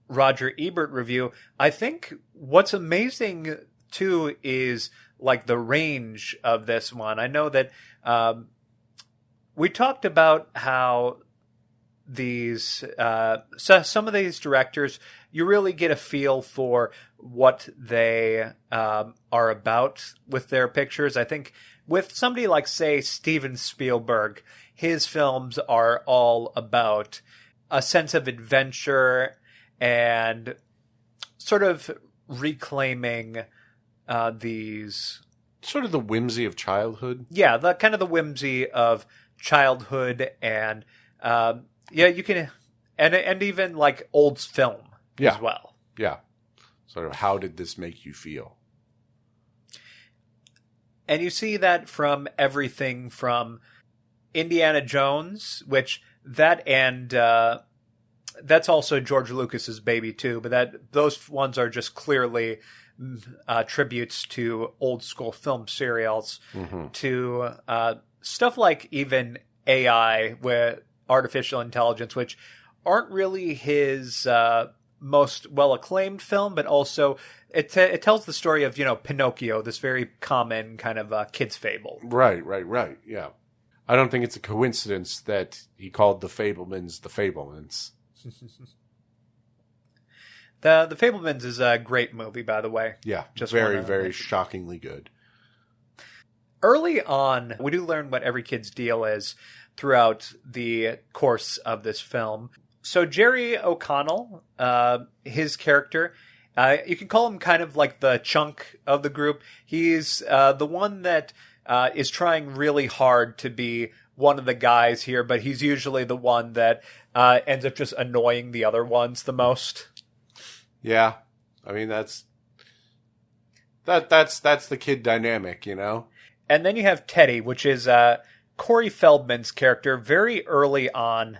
Roger Ebert review. I think what's amazing, too, is like the range of this one. I know that we talked about how these some of these directors, you really get a feel for what they are about with their pictures. I think with somebody like, say, Steven Spielberg, his films are all about a sense of adventure and sort of reclaiming these... Sort of the whimsy of childhood. Yeah, the kind of the whimsy of childhood and... you can... And even, like, old film as well. Yeah. Sort of, how did this make you feel? And you see that from everything from Indiana Jones, which that and that's also George Lucas's baby too, but those ones are just clearly tributes to old school film serials, to stuff like even AI with artificial intelligence, which aren't really his most well-acclaimed film, but also it tells the story of, Pinocchio, this very common kind of kid's fable. Right, yeah. I don't think it's a coincidence that he called the Fabelmans the Fabelmans. The Fabelmans is a great movie, by the way. Yeah, just very shockingly good. Early on, we do learn what every kid's deal is throughout the course of this film. So Jerry O'Connell, his character, you can call him kind of like the chunk of the group. He's the one that is trying really hard to be one of the guys here, but he's usually the one that ends up just annoying the other ones the most. Yeah. I mean, that's the kid dynamic, you know? And then you have Teddy, which is Corey Feldman's character. Very early on,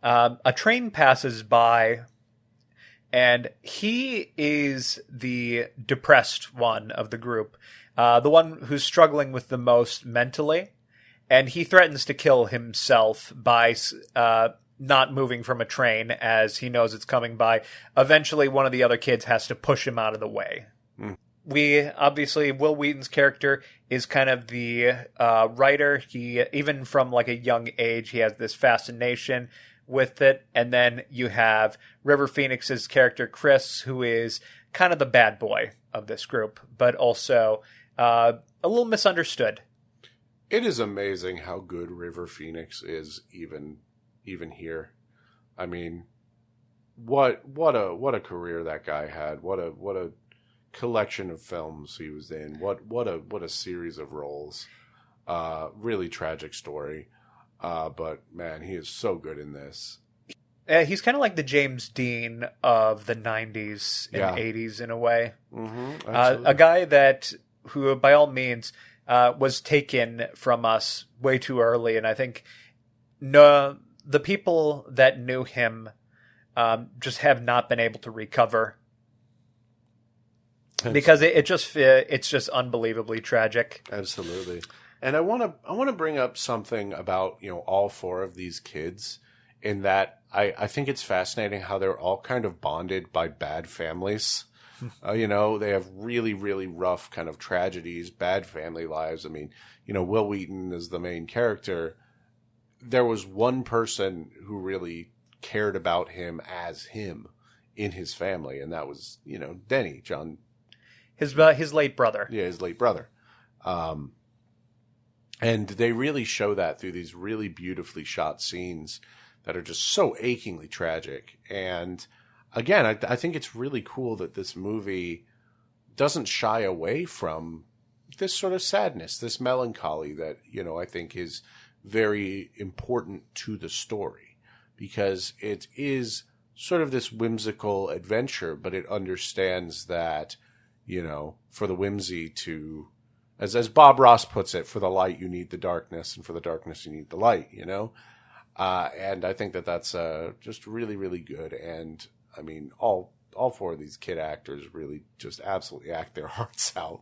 a train passes by, and he is the depressed one of the group, the one who's struggling with the most mentally, and he threatens to kill himself by not moving from a train as he knows it's coming by. Eventually, one of the other kids has to push him out of the way. Will Wheaton's character is kind of the writer. He, even from like a young age, he has this fascination with it. And then you have River Phoenix's character, Chris, who is kind of the bad boy of this group, but also a little misunderstood. It is amazing how good River Phoenix is even here. I mean, what a career that guy had. What a collection of films he was in. What a series of roles. Really tragic story. But man, he is so good in this. He's kind of like the James Dean of the 90s and 80s in a way. Mm-hmm, a guy who, by all means, was taken from us way too early. And I think the people that knew him just have not been able to recover. Because it's just unbelievably tragic. Absolutely. And I want to bring up something about, all four of these kids, in that I think it's fascinating how they're all kind of bonded by bad families. They have really, really rough kind of tragedies, bad family lives. I mean, Will Wheaton is the main character. There was one person who really cared about him as him in his family, and that was, Denny, John. His late brother. Yeah, his late brother. And they really show that through these really beautifully shot scenes that are just so achingly tragic. And again, I think it's really cool that this movie doesn't shy away from this sort of sadness, this melancholy that, I think is very important to the story, because it is sort of this whimsical adventure, but it understands that, for the whimsy to, as Bob Ross puts it, for the light you need the darkness, and for the darkness you need the light, and I think that that's just really, really good. And I mean, all four of these kid actors really just absolutely act their hearts out.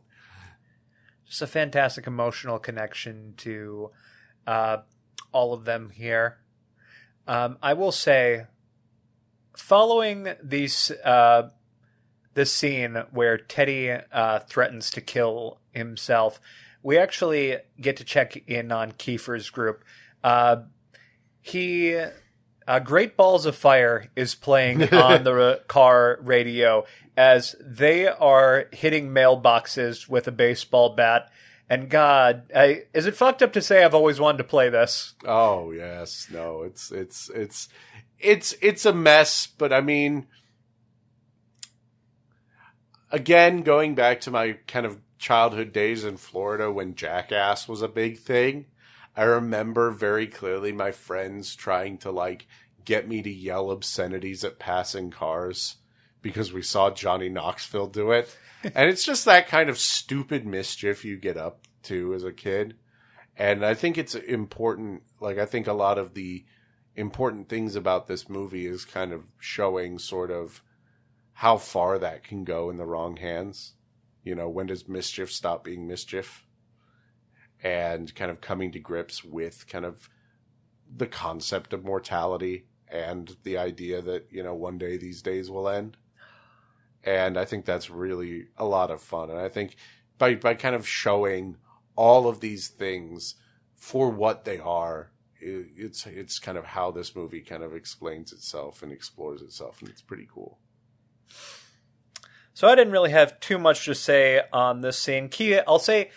Just a fantastic emotional connection to all of them here. I will say, following these this scene where Teddy threatens to kill himself, we actually get to check in on Kiefer's group. Great Balls of Fire is playing on the car radio as they are hitting mailboxes with a baseball bat. And God, is it fucked up to say I've always wanted to play this? Oh yes, no, it's a mess. But I mean, again, going back to my kind of childhood days in Florida when Jackass was a big thing, I remember very clearly my friends trying to get me to yell obscenities at passing cars because we saw Johnny Knoxville do it. And it's just that kind of stupid mischief you get up to as a kid. And I think it's important. I think a lot of the important things about this movie is kind of showing sort of how far that can go in the wrong hands. When does mischief stop being mischief? And kind of coming to grips with kind of the concept of mortality and the idea that, one day these days will end. And I think that's really a lot of fun. And I think by kind of showing all of these things for what they are, it's kind of how this movie kind of explains itself and explores itself. And it's pretty cool. So I didn't really have too much to say on this scene. I'll say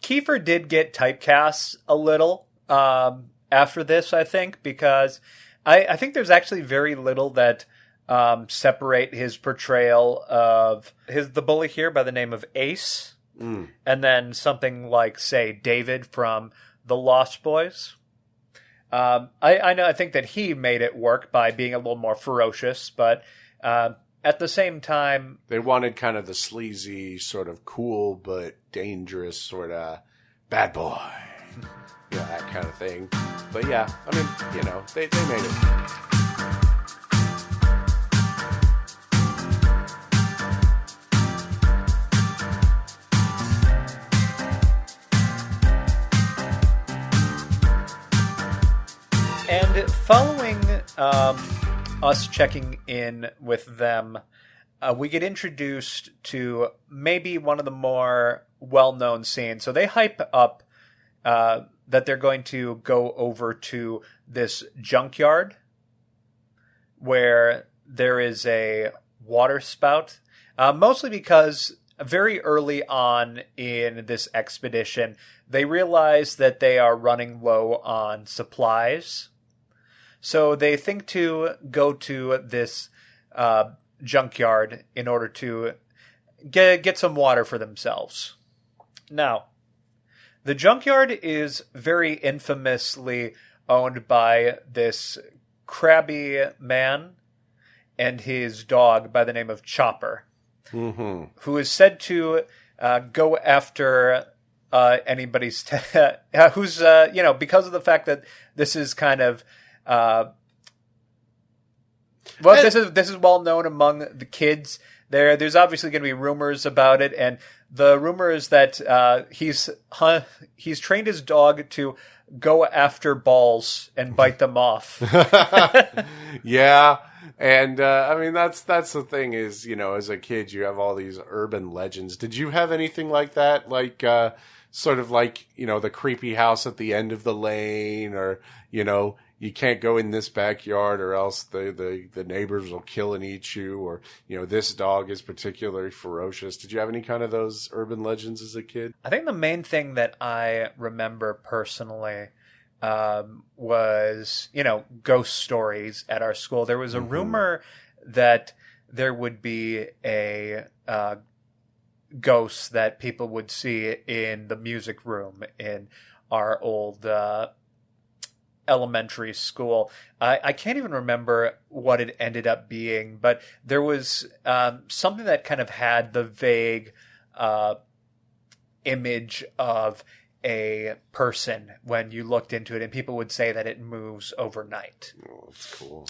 Kiefer did get typecast a little after this, I think, because I think there's actually very little that separate his portrayal of the bully here by the name of Ace, and then something like, say, David from the Lost Boys. I think that he made it work by being a little more ferocious, but at the same time, they wanted kind of the sleazy, sort of cool but dangerous sort of bad boy, that kind of thing. But yeah, I mean, they made it. And following us checking in with them, we get introduced to maybe one of the more well-known scenes. So they hype up that they're going to go over to this junkyard where there is a water spout, mostly because very early on in this expedition, they realize that they are running low on supplies. So they think to go to this junkyard in order to get some water for themselves. Now, the junkyard is very infamously owned by this crabby man and his dog by the name of Chopper, who is said to go after anybody's who's because of the fact that this is kind of this is well known among the kids. There's obviously going to be rumors about it, and the rumor is that he's trained his dog to go after balls and bite them off. Yeah, and I mean that's the thing is, as a kid you have all these urban legends. Did you have anything like that? Like sort of like, the creepy house at the end of the lane, or you can't go in this backyard or else the neighbors will kill and eat you, or, this dog is particularly ferocious. Did you have any kind of those urban legends as a kid? I think the main thing that I remember personally was, ghost stories at our school. There was a rumor that there would be a ghost that people would see in the music room in our old elementary school. I can't even remember what it ended up being, but there was something that kind of had the vague image of a person when you looked into it, and people would say that it moves overnight. Oh, that's cool.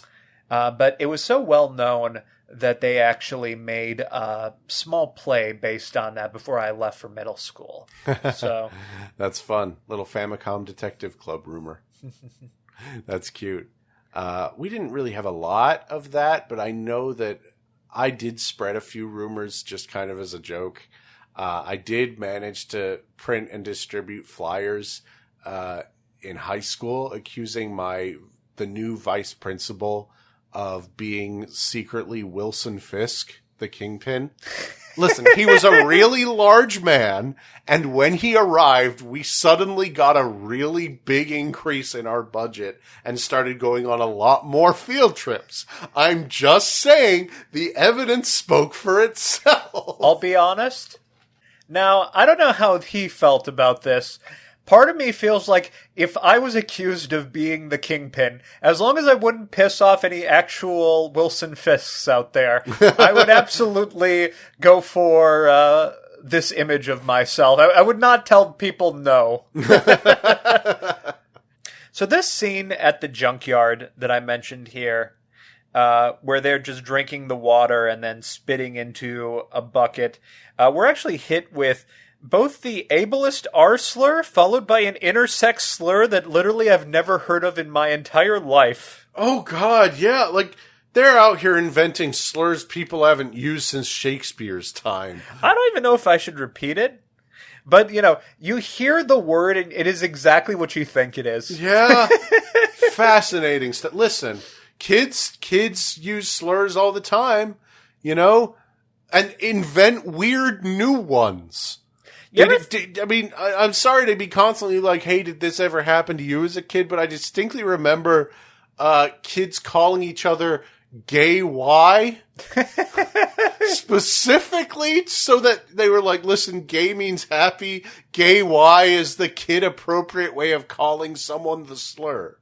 But it was so well known that they actually made a small play based on that before I left for middle school. So that's fun. Little Famicom Detective Club rumor. That's cute. We didn't really have a lot of that, but I know that I did spread a few rumors just kind of as a joke. I did manage to print and distribute flyers in high school accusing the new vice principal of being secretly Wilson Fisk, the kingpin. Listen, he was a really large man, and when he arrived, we suddenly got a really big increase in our budget and started going on a lot more field trips. I'm just saying, the evidence spoke for itself. I'll be honest. Now, I don't know how he felt about this. Part of me feels like if I was accused of being the kingpin, as long as I wouldn't piss off any actual Wilson Fisks out there, I would absolutely go for this image of myself. I would not tell people no. So this scene at the junkyard that I mentioned here, where they're just drinking the water and then spitting into a bucket, we're actually hit with both the ableist R slur followed by an intersex slur that literally I've never heard of in my entire life. Oh God, yeah, like they're out here inventing slurs people haven't used since Shakespeare's time. I don't even know if I should repeat it, but you hear the word and it is exactly what you think it is. Yeah, fascinating stuff. Listen, kids use slurs all the time, and invent weird new ones. I'm sorry to be constantly like, hey, did this ever happen to you as a kid? But I distinctly remember kids calling each other, gay Y specifically so that they were like, listen, gay means happy. Gay Y is the kid appropriate way of calling someone the slur.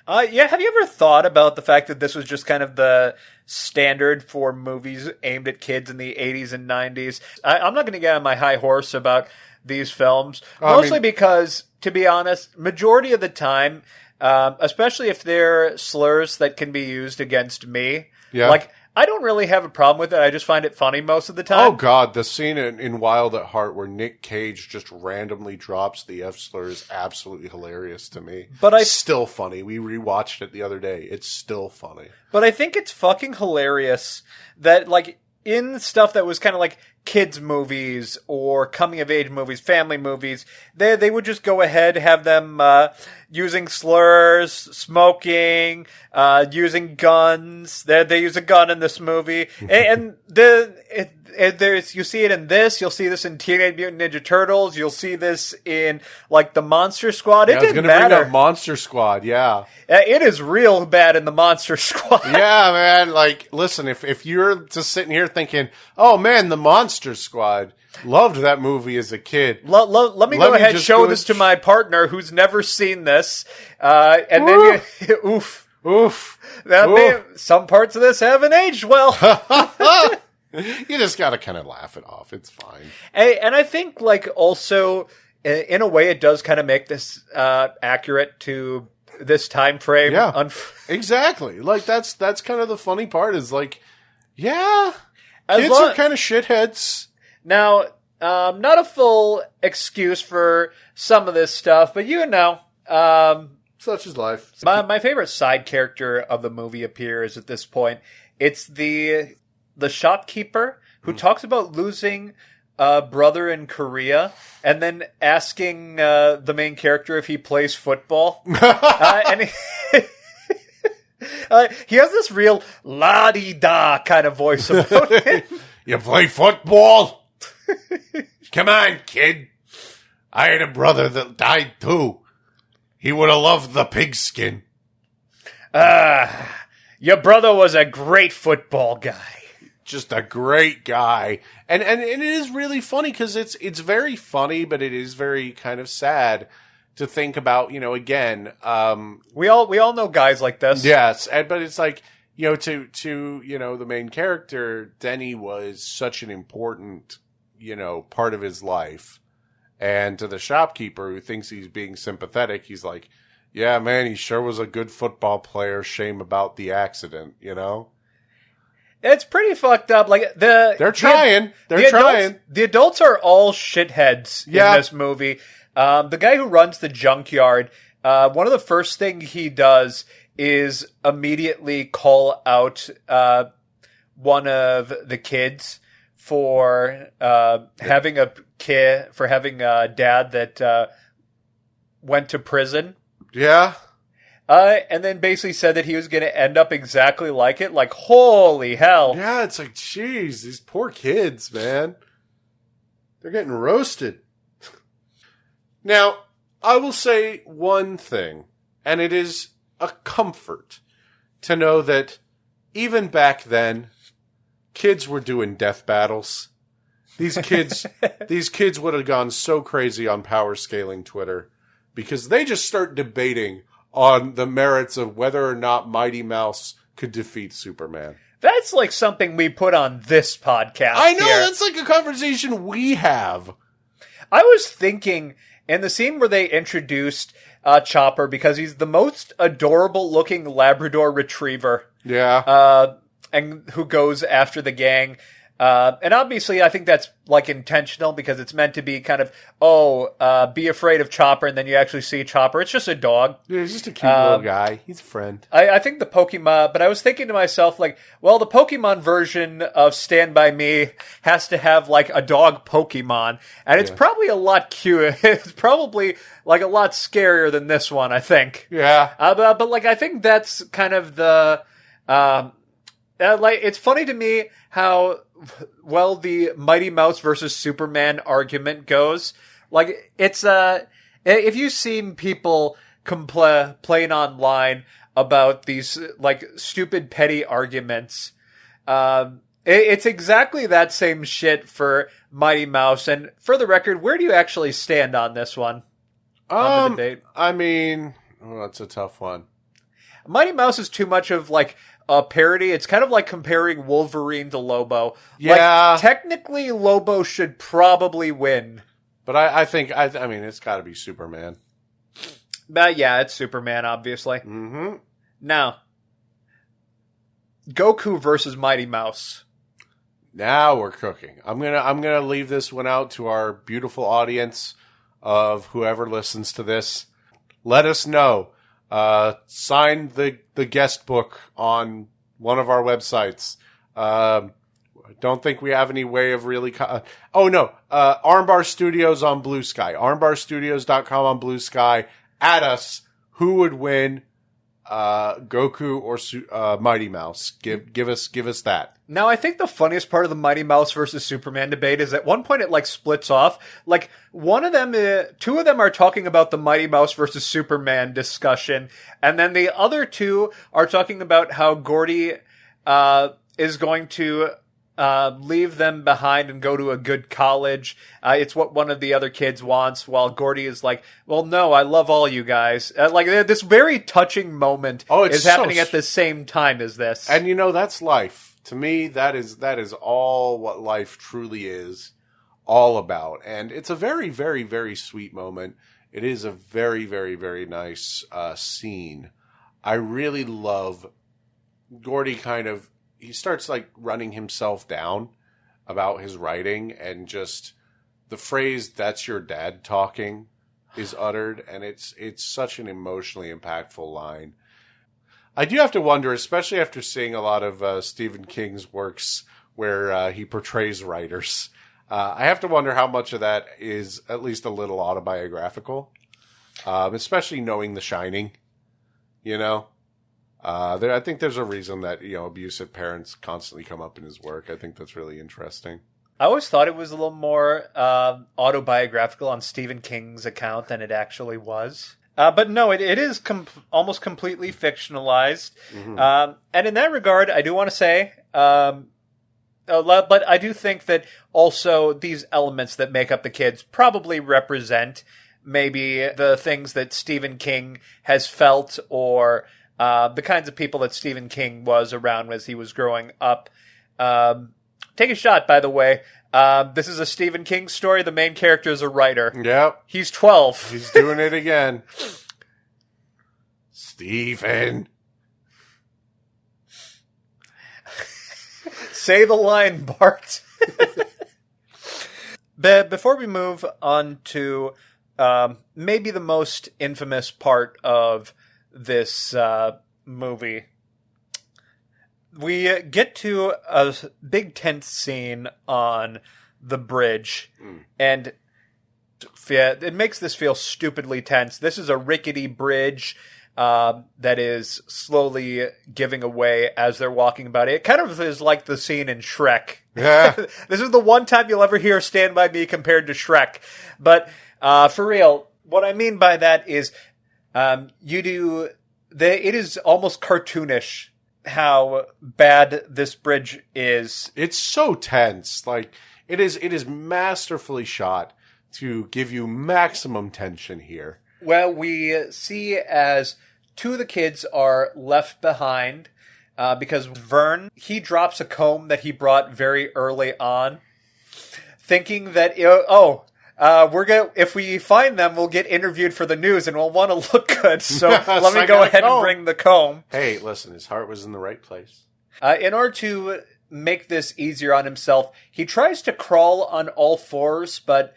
Yeah, have you ever thought about the fact that this was just kind of the standard for movies aimed at kids in the 80s and 90s? I'm not going to get on my high horse about these films, mostly because, to be honest, majority of the time, especially if they're slurs that can be used against me, like, I don't really have a problem with it. I just find it funny most of the time. Oh, God. The scene in Wild at Heart where Nick Cage just randomly drops the F slur is absolutely hilarious to me. But it's still funny. We rewatched it the other day. It's still funny. But I think it's fucking hilarious that, like, in stuff that was kind of like kids movies or coming of age movies, family movies, they would just go ahead, have them using slurs, smoking, using guns. They use a gun in this movie, and there's, you see it in this. You'll see this in Teenage Mutant Ninja Turtles. You'll see this in like the Monster Squad. It didn't matter. Bring up Monster Squad, yeah. It is real bad in the Monster Squad. Yeah, man. Like, listen, if you're just sitting here thinking, oh man, the Monster Squad, loved that movie as a kid. Let me go ahead and show this to my partner who's never seen this. And then oof. Some parts of this haven't aged well. You just gotta kind of laugh it off. It's fine. And I think, like, also, in a way, it does kind of make this accurate to this time frame. Yeah, exactly. Like, that's kind of the funny part is, like, yeah, kids are kind of shitheads. Now, not a full excuse for some of this stuff, but such is life. My favorite side character of the movie appears at this point. It's the shopkeeper who talks about losing a brother in Korea and then asking the main character if he plays football. And he has this real la-di-da kind of voice about him. You play football? Come on, kid. I had a brother that died too. He would have loved the pigskin. Your brother was a great football guy. Just a great guy. And it is really funny because it's very funny, but it is very kind of sad to think about, again. We all know guys like this. Yes, but it's like, to the main character, Denny was such an important, part of his life. And to the shopkeeper who thinks he's being sympathetic, he's like, yeah, man, he sure was a good football player. Shame about the accident, It's pretty fucked up. Like, they're trying. The adults are all shitheads in this movie. The guy who runs the junkyard, one of the first things he does is immediately call out one of the kids for having a dad that went to prison. Yeah. And then basically said that he was going to end up exactly like it. Like, holy hell. Yeah, it's like, geez, these poor kids, man. They're getting roasted. Now, I will say one thing, and it is a comfort to know that even back then, kids were doing death battles. These kids would have gone so crazy on power scaling Twitter because they just start debating on the merits of whether or not Mighty Mouse could defeat Superman. That's like something we put on this podcast. I know, that's like a conversation we have. I was thinking, in the scene where they introduced Chopper, because he's the most adorable looking Labrador retriever. Yeah. And who goes after the gang. And obviously, I think that's like intentional because it's meant to be kind of, be afraid of Chopper, and then you actually see Chopper. It's just a dog. Yeah, he's just a cute little guy. He's a friend. I think the Pokemon, but I was thinking to myself, like, well, the Pokemon version of Stand By Me has to have like a dog Pokemon, and it's probably a lot cute. It's probably like a lot scarier than this one, I think. Yeah. But like, I think that's kind of the, like, it's funny to me how well the Mighty Mouse versus Superman argument goes. Like, it's if you've seen people complain online about these like stupid petty arguments. It's exactly that same shit for Mighty Mouse. And for the record, where do you actually stand on this one? On the debate? I mean, that's a tough one. Mighty Mouse is too much of like a parody. It's kind of like comparing Wolverine to Lobo. Yeah. Like, technically, Lobo should probably win. But I think, I mean, it's got to be Superman. But yeah, it's Superman, obviously. Mm-hmm. Now, Goku versus Mighty Mouse. Now we're cooking. I'm gonna leave this one out to our beautiful audience of whoever listens to this. Let us know. Sign the guest book on one of our websites. I don't think we have any way of really... Armbar Studios on Blue Sky. Armbarstudios.com on Blue Sky. At us. Who would win, Goku or Mighty Mouse? Give us that. Now, I think the funniest part of the Mighty Mouse versus Superman debate is at one point it like splits off. Like two of them are talking about the Mighty Mouse versus Superman discussion, and then the other two are talking about how Gordy is going to leave them behind and go to a good college. It's what one of the other kids wants, while Gordy is like, well, no, I love all you guys. Like, this very touching moment is happening at the same time as this. And that's life. To me, that is all what life truly is all about. And it's a very, very, very sweet moment. It is a very, very, very nice scene. I really love Gordy he starts like running himself down about his writing, and just the phrase "that's your dad talking" is uttered, and it's such an emotionally impactful line. I do have to wonder, especially after seeing a lot of Stephen King's works where he portrays writers, I have to wonder how much of that is at least a little autobiographical, especially knowing The Shining, I think there's a reason that, abusive parents constantly come up in his work. I think that's really interesting. I always thought it was a little more autobiographical on Stephen King's account than it actually was. But no, it is almost completely fictionalized. Mm-hmm. And in that regard, I do want to say, but I do think that also these elements that make up the kids probably represent maybe the things that Stephen King has felt, or the kinds of people that Stephen King was around as he was growing up. Take a shot, by the way. This is a Stephen King story. The main character is a writer. Yep. He's 12. He's doing it again. Stephen. Say the line, Bart. Before we move on to maybe the most infamous part of this movie, we get to a big tense scene on the bridge, and it makes this feel stupidly tense. This is a rickety bridge that is slowly giving away as they're walking about it. It kind of is like the scene in Shrek. Yeah. This is the one time you'll ever hear Stand By Me compared to Shrek. But for real, what I mean by that is it is almost cartoonish how bad this bridge is. It's so tense. Like, it is masterfully shot to give you maximum tension here. Well, we see as two of the kids are left behind because Vern, he drops a comb that he brought very early on, thinking that, if we find them, we'll get interviewed for the news and we'll want to look good. So let me go ahead and bring the comb. Hey, listen, his heart was in the right place. In order to make this easier on himself, he tries to crawl on all fours, but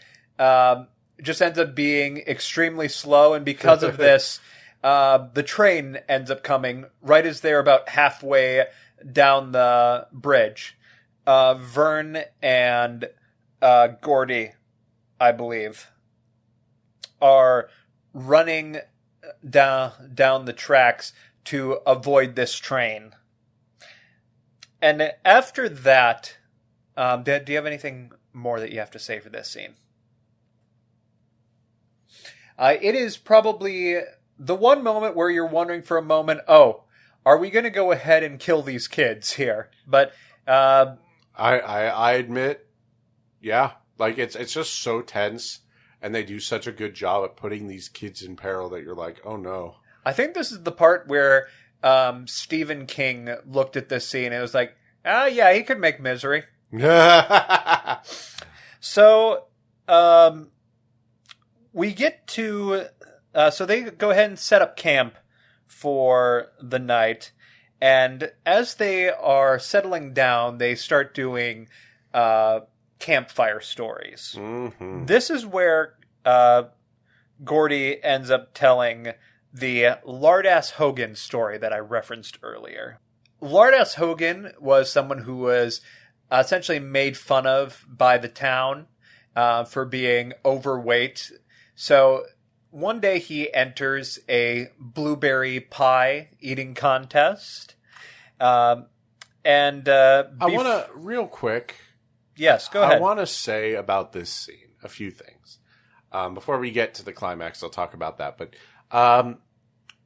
just ends up being extremely slow. And because of this, the train ends up coming right as they're about halfway down the bridge. Vern and Gordy, I believe, are running down the tracks to avoid this train. And after that, do you have anything more that you have to say for this scene? It is probably the one moment where you're wondering for a moment, oh, are we going to go ahead and kill these kids here? But I admit, yeah, like it's just so tense, and they do such a good job at putting these kids in peril that you're like, oh no. I think this is the part where Stephen King looked at this scene and was like, oh yeah, he could make Misery. So we get to so they go ahead and set up camp for the night, and as they are settling down, they start doing campfire stories. Mm-hmm. This is where Gordy ends up telling the Lardass Hogan story that I referenced earlier. Lardass Hogan was someone who was essentially made fun of by the town for being overweight. So one day he enters a blueberry pie eating contest. I want to, real quick. Yes, go ahead. I want to say about this scene a few things. Before we get to the climax, I'll talk about that. But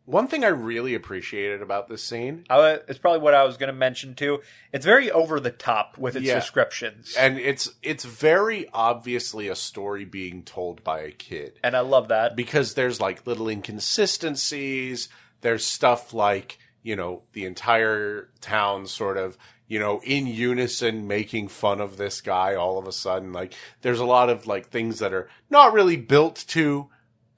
one thing I really appreciated about this scene... it's probably what I was going to mention, too. It's very over the top with its descriptions. And it's very obviously a story being told by a kid. And I love that. Because there's, like, little inconsistencies. There's stuff like, you know, the entire town sort of, you know, in unison making fun of this guy all of a sudden. Like, there's a lot of, like, things that are not really built to...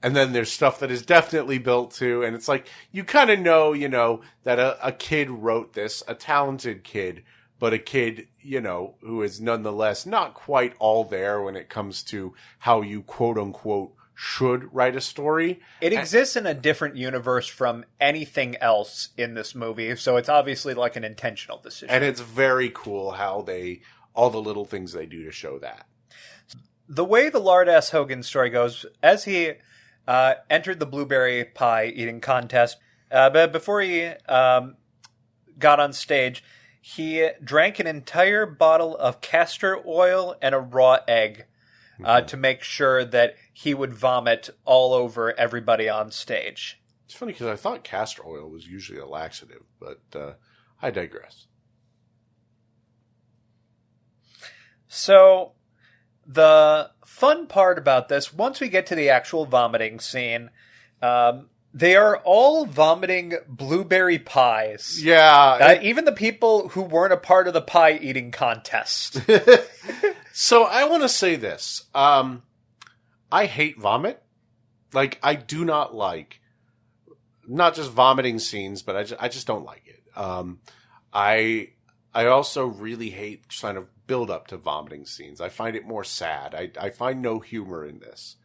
And then there's stuff that is definitely built to, and it's like, you kind of know, you know, that a kid wrote this, a talented kid, but a kid, you know, who is nonetheless not quite all there when it comes to how you quote unquote should write a story. It exists in a different universe from anything else in this movie, so it's obviously like an intentional decision. And it's very cool how all the little things they do to show that. The way the Lardass Hogan story goes, as he entered the blueberry pie eating contest. But before he got on stage, he drank an entire bottle of castor oil and a raw egg to make sure that he would vomit all over everybody on stage. It's funny because I thought castor oil was usually a laxative, but I digress. So... the fun part about this, once we get to the actual vomiting scene, they are all vomiting blueberry pies. Yeah. Even the people who weren't a part of the pie eating contest. So I want to say this. I hate vomit. Like, I do not like, not just vomiting scenes, but I just don't like it. I also really hate kind of build up to vomiting scenes. I find it more sad. I find no humor in this.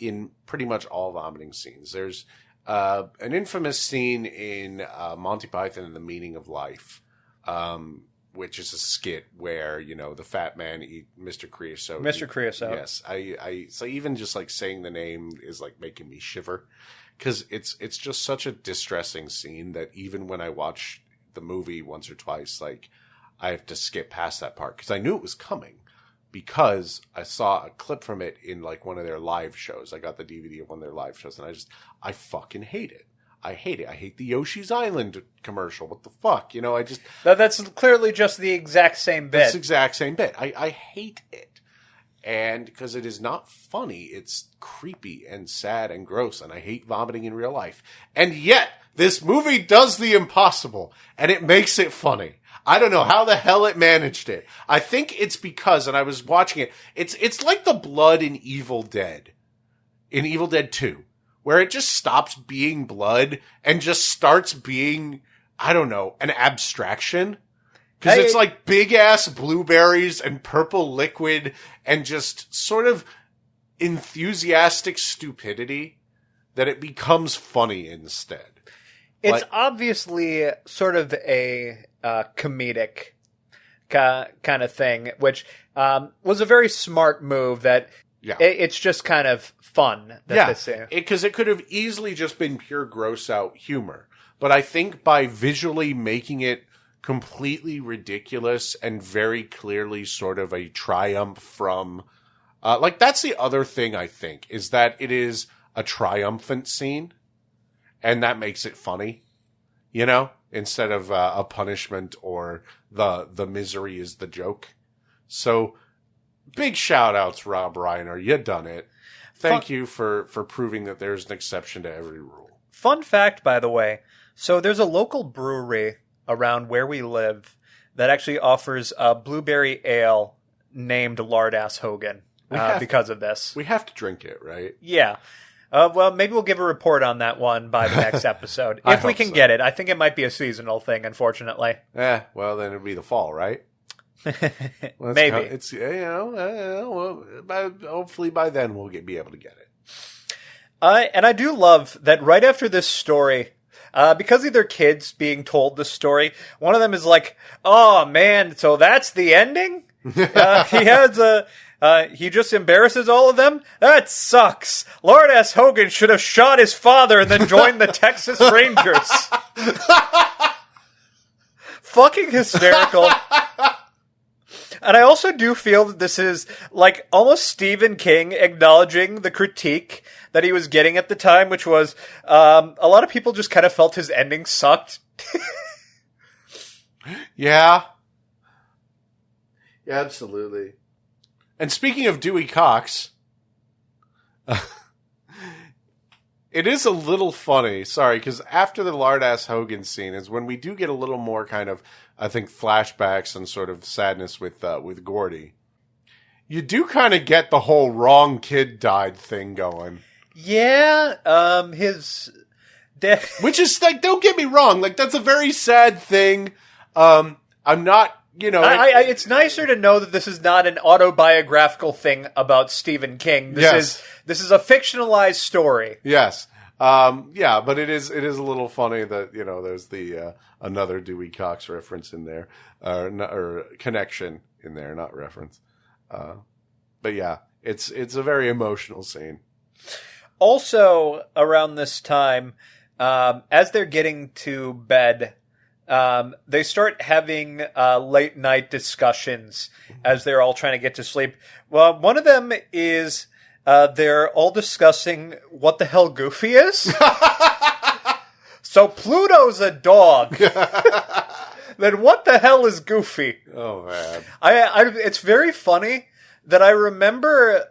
In pretty much all vomiting scenes. There's an infamous scene in Monty Python and the Meaning of Life, which is a skit where, you know, the fat man eat Mr. Creosote. Mr. Creosote. Yes. So even just like saying the name is like making me shiver, because it's just such a distressing scene that even when I watch the movie once or twice, like, I have to skip past that part because I knew it was coming because I saw a clip from it in like one of their live shows. I got the DVD of one of their live shows and I fucking hate it. I hate it. I hate the Yoshi's Island commercial. What the fuck? You know, that's clearly just the exact same bit. It's the exact same bit. I hate it. And because it is not funny, it's creepy and sad and gross, and I hate vomiting in real life. And yet, this movie does the impossible, and it makes it funny. I don't know how the hell it managed it. I think it's because, and I was watching it, it's like the blood in Evil Dead 2, where it just stops being blood and just starts being, I don't know, an abstraction. Because it's like big-ass blueberries and purple liquid and just sort of enthusiastic stupidity that it becomes funny instead. It's obviously sort of a comedic kind of thing, which was a very smart move that it's just kind of fun. Because it could have easily just been pure gross-out humor. But I think by visually making it completely ridiculous and very clearly sort of a triumph from, like, that's the other thing I think, is that it is a triumphant scene. and that makes it funny, instead of a punishment or the misery is the joke. So big shout outs, Rob Reiner. You done it. Thank you for proving that there's an exception to every rule. Fun fact, by the way. So there's a local brewery around where we live that actually offers a blueberry ale named Lardass Hogan because of this. We have to drink it, right? Yeah. Well, maybe we'll give a report on that one by the next episode. If we can get it. I think it might be a seasonal thing, unfortunately. Well, then it'll be the fall, right? Maybe. It's hopefully by then we'll be able to get it. And I do love that right after this story, because of their kids being told the story, one of them is like, "Oh man, so that's the ending? He just embarrasses all of them? That sucks. Lardass Hogan should have shot his father and then joined the Texas Rangers." Fucking hysterical. And I also do feel that this is like almost Stephen King acknowledging the critique that he was getting at the time, which was a lot of people just kind of felt his ending sucked. Yeah, absolutely. And speaking of Dewey Cox, it is a little funny, because after the Lardass Hogan scene is when we do get a little more kind of, I think, flashbacks and sort of sadness with Gordy. You do kind of get the whole wrong kid died thing going. Yeah, his death. Which is, like, don't get me wrong, like, that's a very sad thing. I'm not, it's nicer to know that this is not an autobiographical thing about Stephen King. This is a fictionalized story. Yes. But it is a little funny that, there's the another Dewey Cox reference in there, or connection in there, not reference. But yeah, it's a very emotional scene. Also, around this time, as they're getting to bed, they start having late night discussions as they're all trying to get to sleep. Well, one of them is they're all discussing what the hell Goofy is. So Pluto's a dog. Then what the hell is Goofy? Oh man, it's very funny that I remember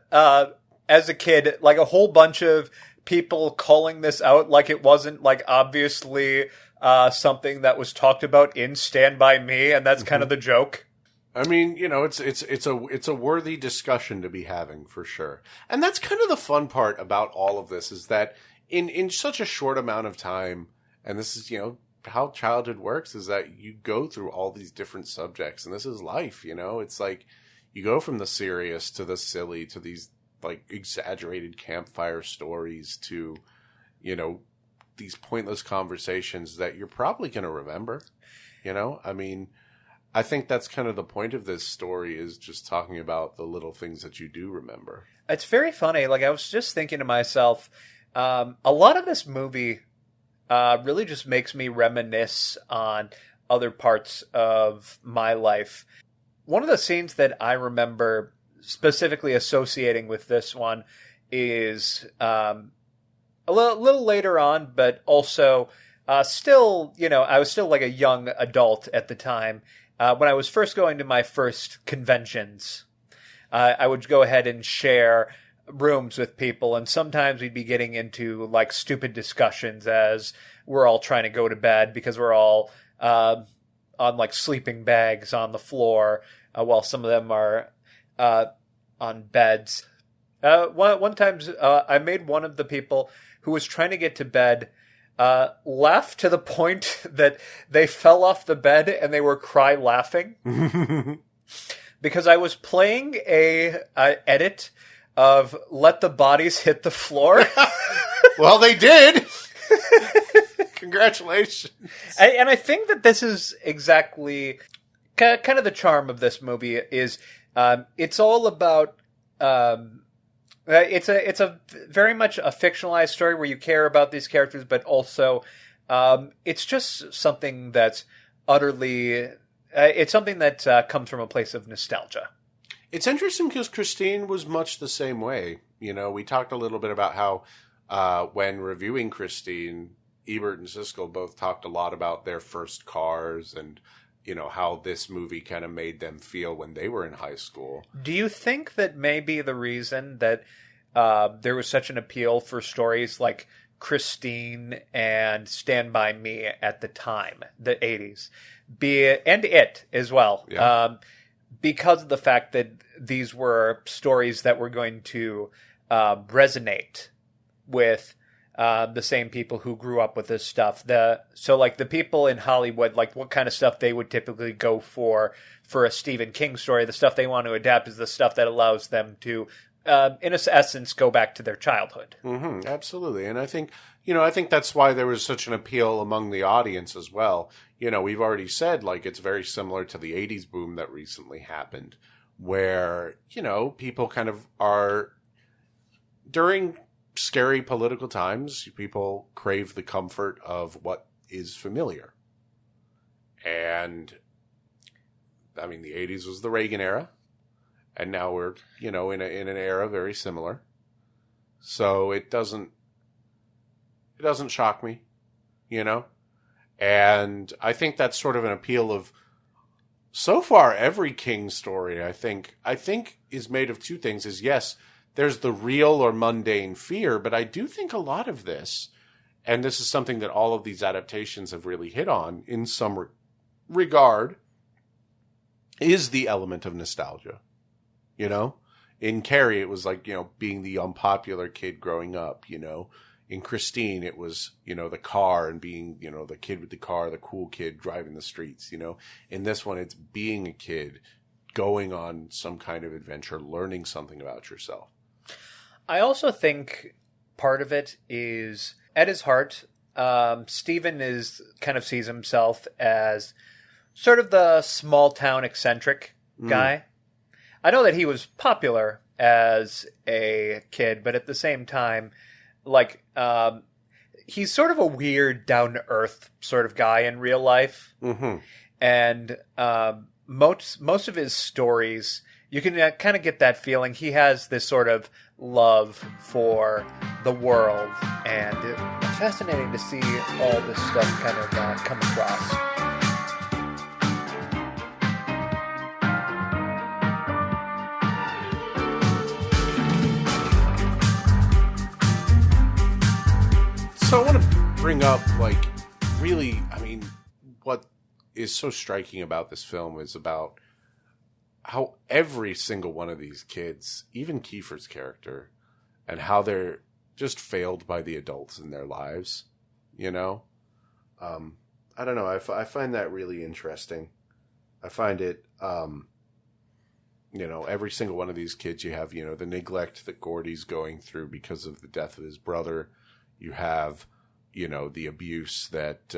as a kid, like a whole bunch of people calling this out like it wasn't like obviously something that was talked about in Stand By Me, and that's kind of the joke. I mean, it's a worthy discussion to be having for sure. And that's kind of the fun part about all of this is that in such a short amount of time, and this is, how childhood works is that you go through all these different subjects, and this is life, it's like you go from the serious to the silly to these like exaggerated campfire stories to, these pointless conversations that you're probably going to remember, I mean, I think that's kind of the point of this story is just talking about the little things that you do remember. It's very funny. Like I was just thinking to myself, a lot of this movie really just makes me reminisce on other parts of my life. One of the scenes that I remember specifically associating with this one is a little later on, but also still, I was still like a young adult at the time. When I was first going to my first conventions, I would go ahead and share rooms with people, and sometimes we'd be getting into like stupid discussions as we're all trying to go to bed because we're all on like sleeping bags on the floor while some of them are on beds. One time I made one of the people who was trying to get to bed laugh to the point that they fell off the bed and they were cry laughing because I was playing a edit of Let the Bodies Hit the Floor. Well, they did. Congratulations. And I think that this is exactly kind of the charm of this movie is it's all about it's a very much a fictionalized story where you care about these characters, but also it's just something that's utterly it's something that comes from a place of nostalgia. It's interesting because Christine was much the same way. We talked a little bit about how when reviewing Christine, Ebert and Siskel both talked a lot about their first cars and, how this movie kind of made them feel when they were in high school. Do you think that maybe the reason that there was such an appeal for stories like Christine and Stand By Me at the time, the 80s, and It as well, because of the fact that these were stories that were going to resonate with the same people who grew up with this stuff. So the people in Hollywood, like what kind of stuff they would typically go for a Stephen King story, the stuff they want to adapt is the stuff that allows them to, in essence, go back to their childhood. Mm-hmm, absolutely. And I think that's why there was such an appeal among the audience as well. We've already said, it's very similar to the 80s boom that recently happened, where, people kind of are, during scary political times, people crave the comfort of what is familiar. And, I mean, the 80s was the Reagan era, and now we're, in an era very similar. So it doesn't shock me, And I think that's sort of an appeal of, so far, every King story, I think is made of two things. Is, yes, there's the real or mundane fear, but I do think a lot of this, and this is something that all of these adaptations have really hit on in some regard, is the element of nostalgia. In Carrie, it was like, being the unpopular kid growing up, In Christine, it was, the car and being, the kid with the car, the cool kid driving the streets, In this one, it's being a kid, going on some kind of adventure, learning something about yourself. I also think part of it is, at his heart, Stephen kind of sees himself as sort of the small town eccentric guy. I know that he was popular as a kid, but at the same time, he's sort of a weird, down-to-earth sort of guy in real life. Mm-hmm. And most of his stories, you can kind of get that feeling. He has this sort of love for the world, and it's fascinating to see all this stuff kind of come across. So I want to bring up, really, I mean, what is so striking about this film is about how every single one of these kids, even Kiefer's character, and how they're just failed by the adults in their lives, I don't know. I find that really interesting. I find it, every single one of these kids, you have, the neglect that Gordy's going through because of the death of his brother. You have, the abuse that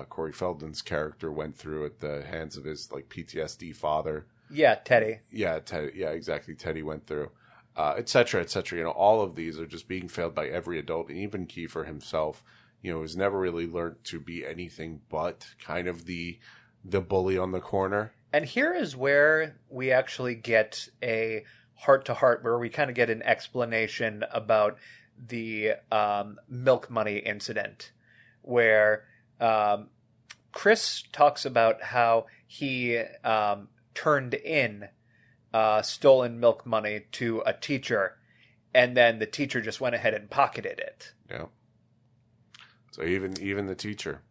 Corey Feldman's character went through at the hands of his, PTSD father. Yeah, Teddy. Yeah, Teddy. Yeah, exactly. Teddy went through, et cetera, et cetera. All of these are just being failed by every adult, and even Kiefer himself, has never really learned to be anything but kind of the bully on the corner. And here is where we actually get a heart-to-heart, where we kind of get an explanation about the milk money incident, where Chris talks about how he turned in stolen milk money to a teacher, and then the teacher just went ahead and pocketed it. Yeah. So even the teacher,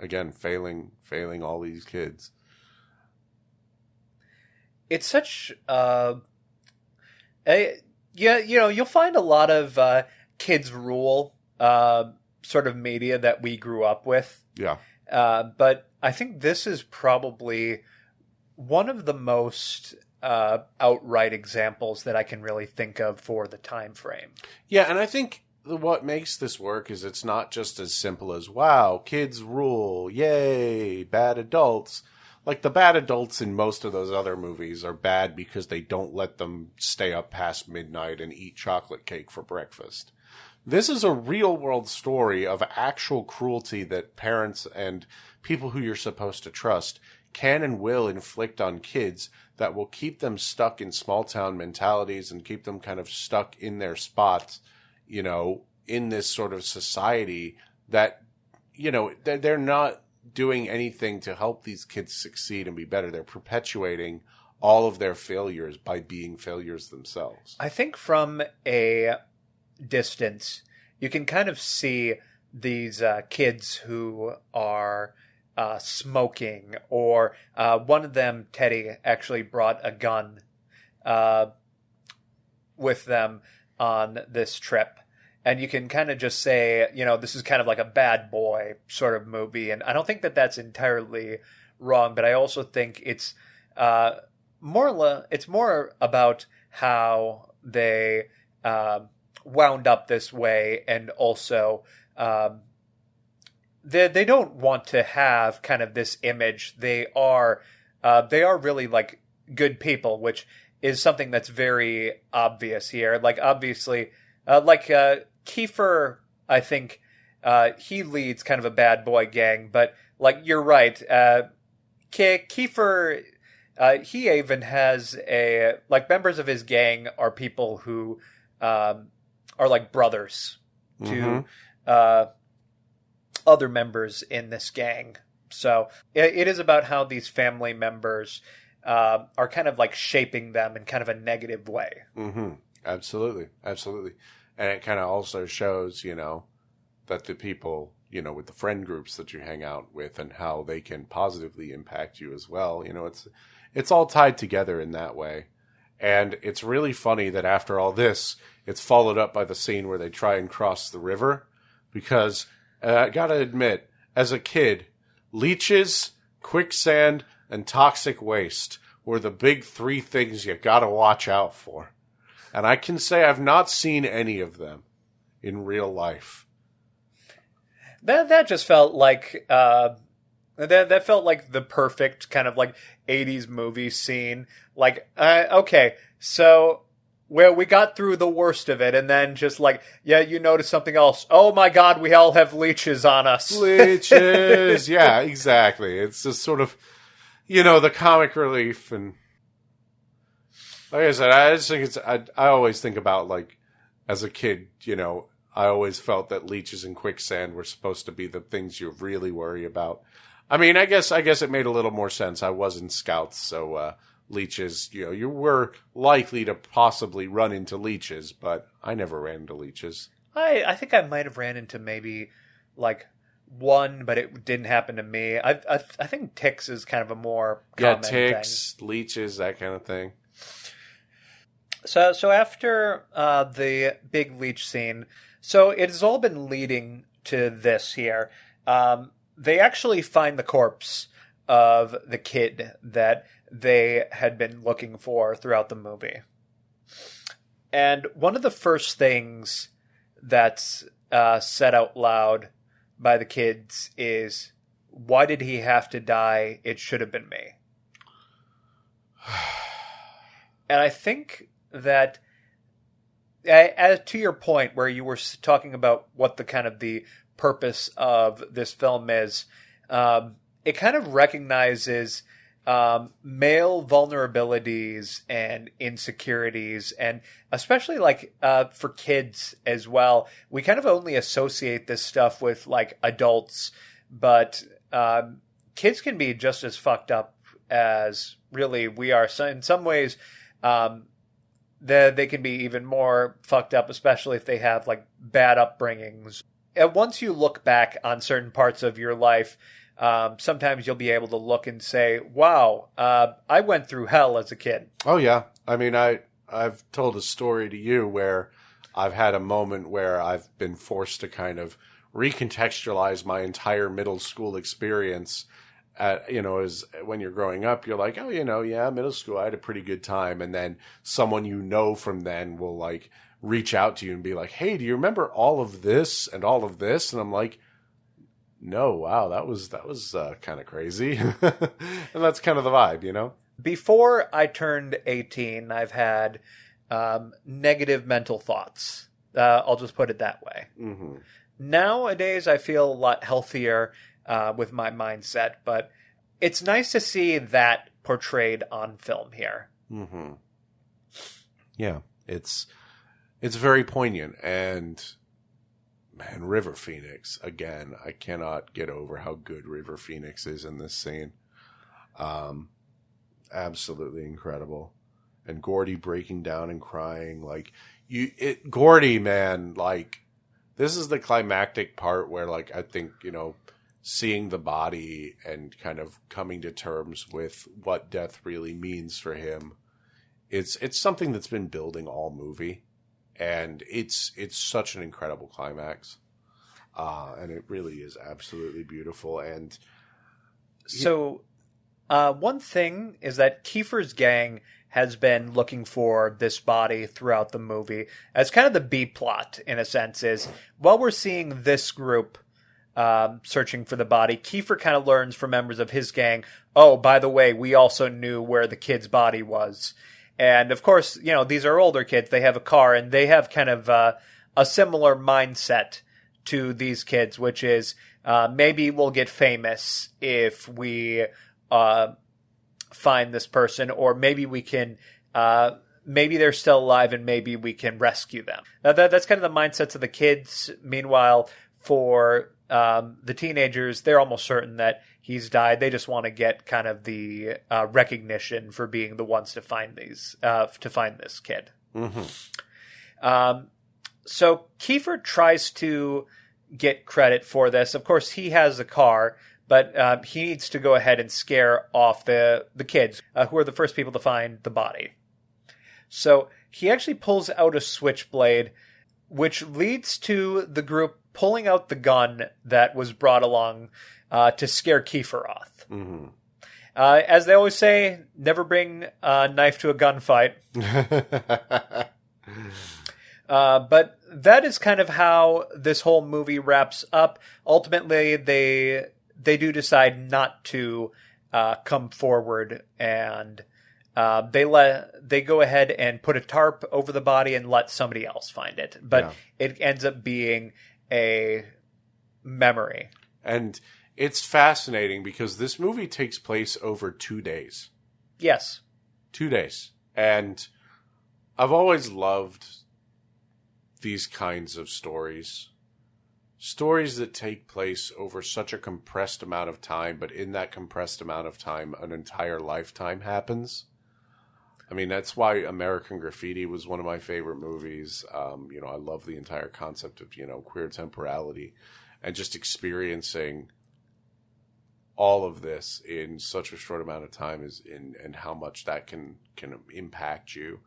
again, failing all these kids. It's such you'll find a lot of kids rule sort of media that we grew up with. Yeah. But I think this is probably one of the most outright examples that I can really think of for the time frame. Yeah, and I think what makes this work is it's not just as simple as, wow, kids rule, yay, bad adults. The bad adults in most of those other movies are bad because they don't let them stay up past midnight and eat chocolate cake for breakfast. This is a real-world story of actual cruelty that parents and people who you're supposed to trust can and will inflict on kids that will keep them stuck in small-town mentalities and keep them kind of stuck in their spots, in this sort of society that they're not doing anything to help these kids succeed and be better. They're perpetuating all of their failures by being failures themselves. I think from a distance, you can kind of see these kids who are smoking, or one of them, Teddy, actually brought a gun with them on this trip. And you can kind of just say, this is kind of like a bad boy sort of movie. And I don't think that that's entirely wrong, but I also think it's more about how they wound up this way, and also they don't want to have kind of this image. They are really like good people, which is something that's very obvious here. Like, obviously, Kiefer, I think he leads kind of a bad boy gang, but like, you're right. Kiefer, he even has members of his gang are people who are like brothers to other members in this gang. So it is about how these family members are kind of like shaping them in kind of a negative way. Mm-hmm. Absolutely. And it kind of also shows, that the people, with the friend groups that you hang out with and how they can positively impact you as well. It's all tied together in that way. And it's really funny that after all this, it's followed up by the scene where they try and cross the river. Because I gotta admit, as a kid, leeches, quicksand, and toxic waste were the big three things you gotta watch out for. And I can say I've not seen any of them in real life. That just felt like that felt like the perfect kind of like 80s movie scene. Like, okay, so we got through the worst of it, and then just like, yeah, you notice something else. Oh my God, we all have leeches on us. Leeches, yeah, exactly. It's just sort of, the comic relief. And like I said, I just think I always think about, like, as a kid, I always felt that leeches and quicksand were supposed to be the things you really worry about. I mean, I guess it made a little more sense. I was in Scouts, so leeches, you were likely to possibly run into leeches, but I never ran into leeches. I think I might have ran into maybe like one, but it didn't happen to me. I think ticks is kind of a more common ticks, thing. Leeches, that kind of thing. So after the big leech scene, so it has all been leading to this here. They actually find the corpse of the kid that they had been looking for throughout the movie. And one of the first things that's said out loud by the kids is, "Why did he have to die? It should have been me." And I think that, as to your point where you were talking about what the kind of the purpose of this film is, it kind of recognizes male vulnerabilities and insecurities, and especially like for kids as well. We kind of only associate this stuff with like adults, but kids can be just as fucked up as really we are. So in some ways, they can be even more fucked up, especially if they have like bad upbringings. And once you look back on certain parts of your life, sometimes you'll be able to look and say, wow, I went through hell as a kid. Oh, yeah. I mean, I've told a story to you where I've had a moment where I've been forced to kind of recontextualize my entire middle school experience. As when you're growing up, you're like, oh, yeah, middle school, I had a pretty good time. And then someone from then will like reach out to you and be like, hey, do you remember all of this and all of this? And I'm like, no, wow, that was kind of crazy. And that's kind of the vibe, Before I turned 18, I've had negative mental thoughts. I'll just put it that way. Mm-hmm. Nowadays, I feel a lot healthier with my mindset, but it's nice to see that portrayed on film here. Mm-hmm. Yeah, it's very poignant, and Man, River Phoenix, again, I cannot get over how good River Phoenix is in this scene. Absolutely incredible. And Gordy breaking down and crying. Like, Gordy, man, like, this is the climactic part where, like, I think, seeing the body and kind of coming to terms with what death really means for him. It's something that's been building all movie. And it's such an incredible climax. And it really is absolutely beautiful. And so, one thing is that Kiefer's gang has been looking for this body throughout the movie. As kind of the B plot, in a sense, is while we're seeing this group searching for the body, Kiefer kind of learns from members of his gang, oh, by the way, we also knew where the kid's body was. And of course, these are older kids. They have a car, and they have kind of a similar mindset to these kids, which is maybe we'll get famous if we find this person, or maybe we can, maybe they're still alive and maybe we can rescue them. Now that's kind of the mindsets of the kids. Meanwhile, for the teenagers, they're almost certain that he's died. They just want to get kind of the recognition for being the ones to find this kid. Mm-hmm. So Kiefer tries to get credit for this. Of course, he has a car, but he needs to go ahead and scare off the kids, who are the first people to find the body. So he actually pulls out a switchblade, which leads to the group pulling out the gun that was brought along to scare Kiefer off. Mm-hmm. As they always say, never bring a knife to a gunfight. But that is kind of how this whole movie wraps up. Ultimately, they do decide not to come forward, and they go ahead and put a tarp over the body and let somebody else find it. But it ends up being a memory. And it's fascinating because this movie takes place over 2 days. Yes. 2 days. And I've always loved these kinds of stories. Stories that take place over such a compressed amount of time, but in that compressed amount of time, an entire lifetime happens. I mean, that's why American Graffiti was one of my favorite movies. I love the entire concept of, queer temporality and just experiencing all of this in such a short amount of time and how much that can impact you.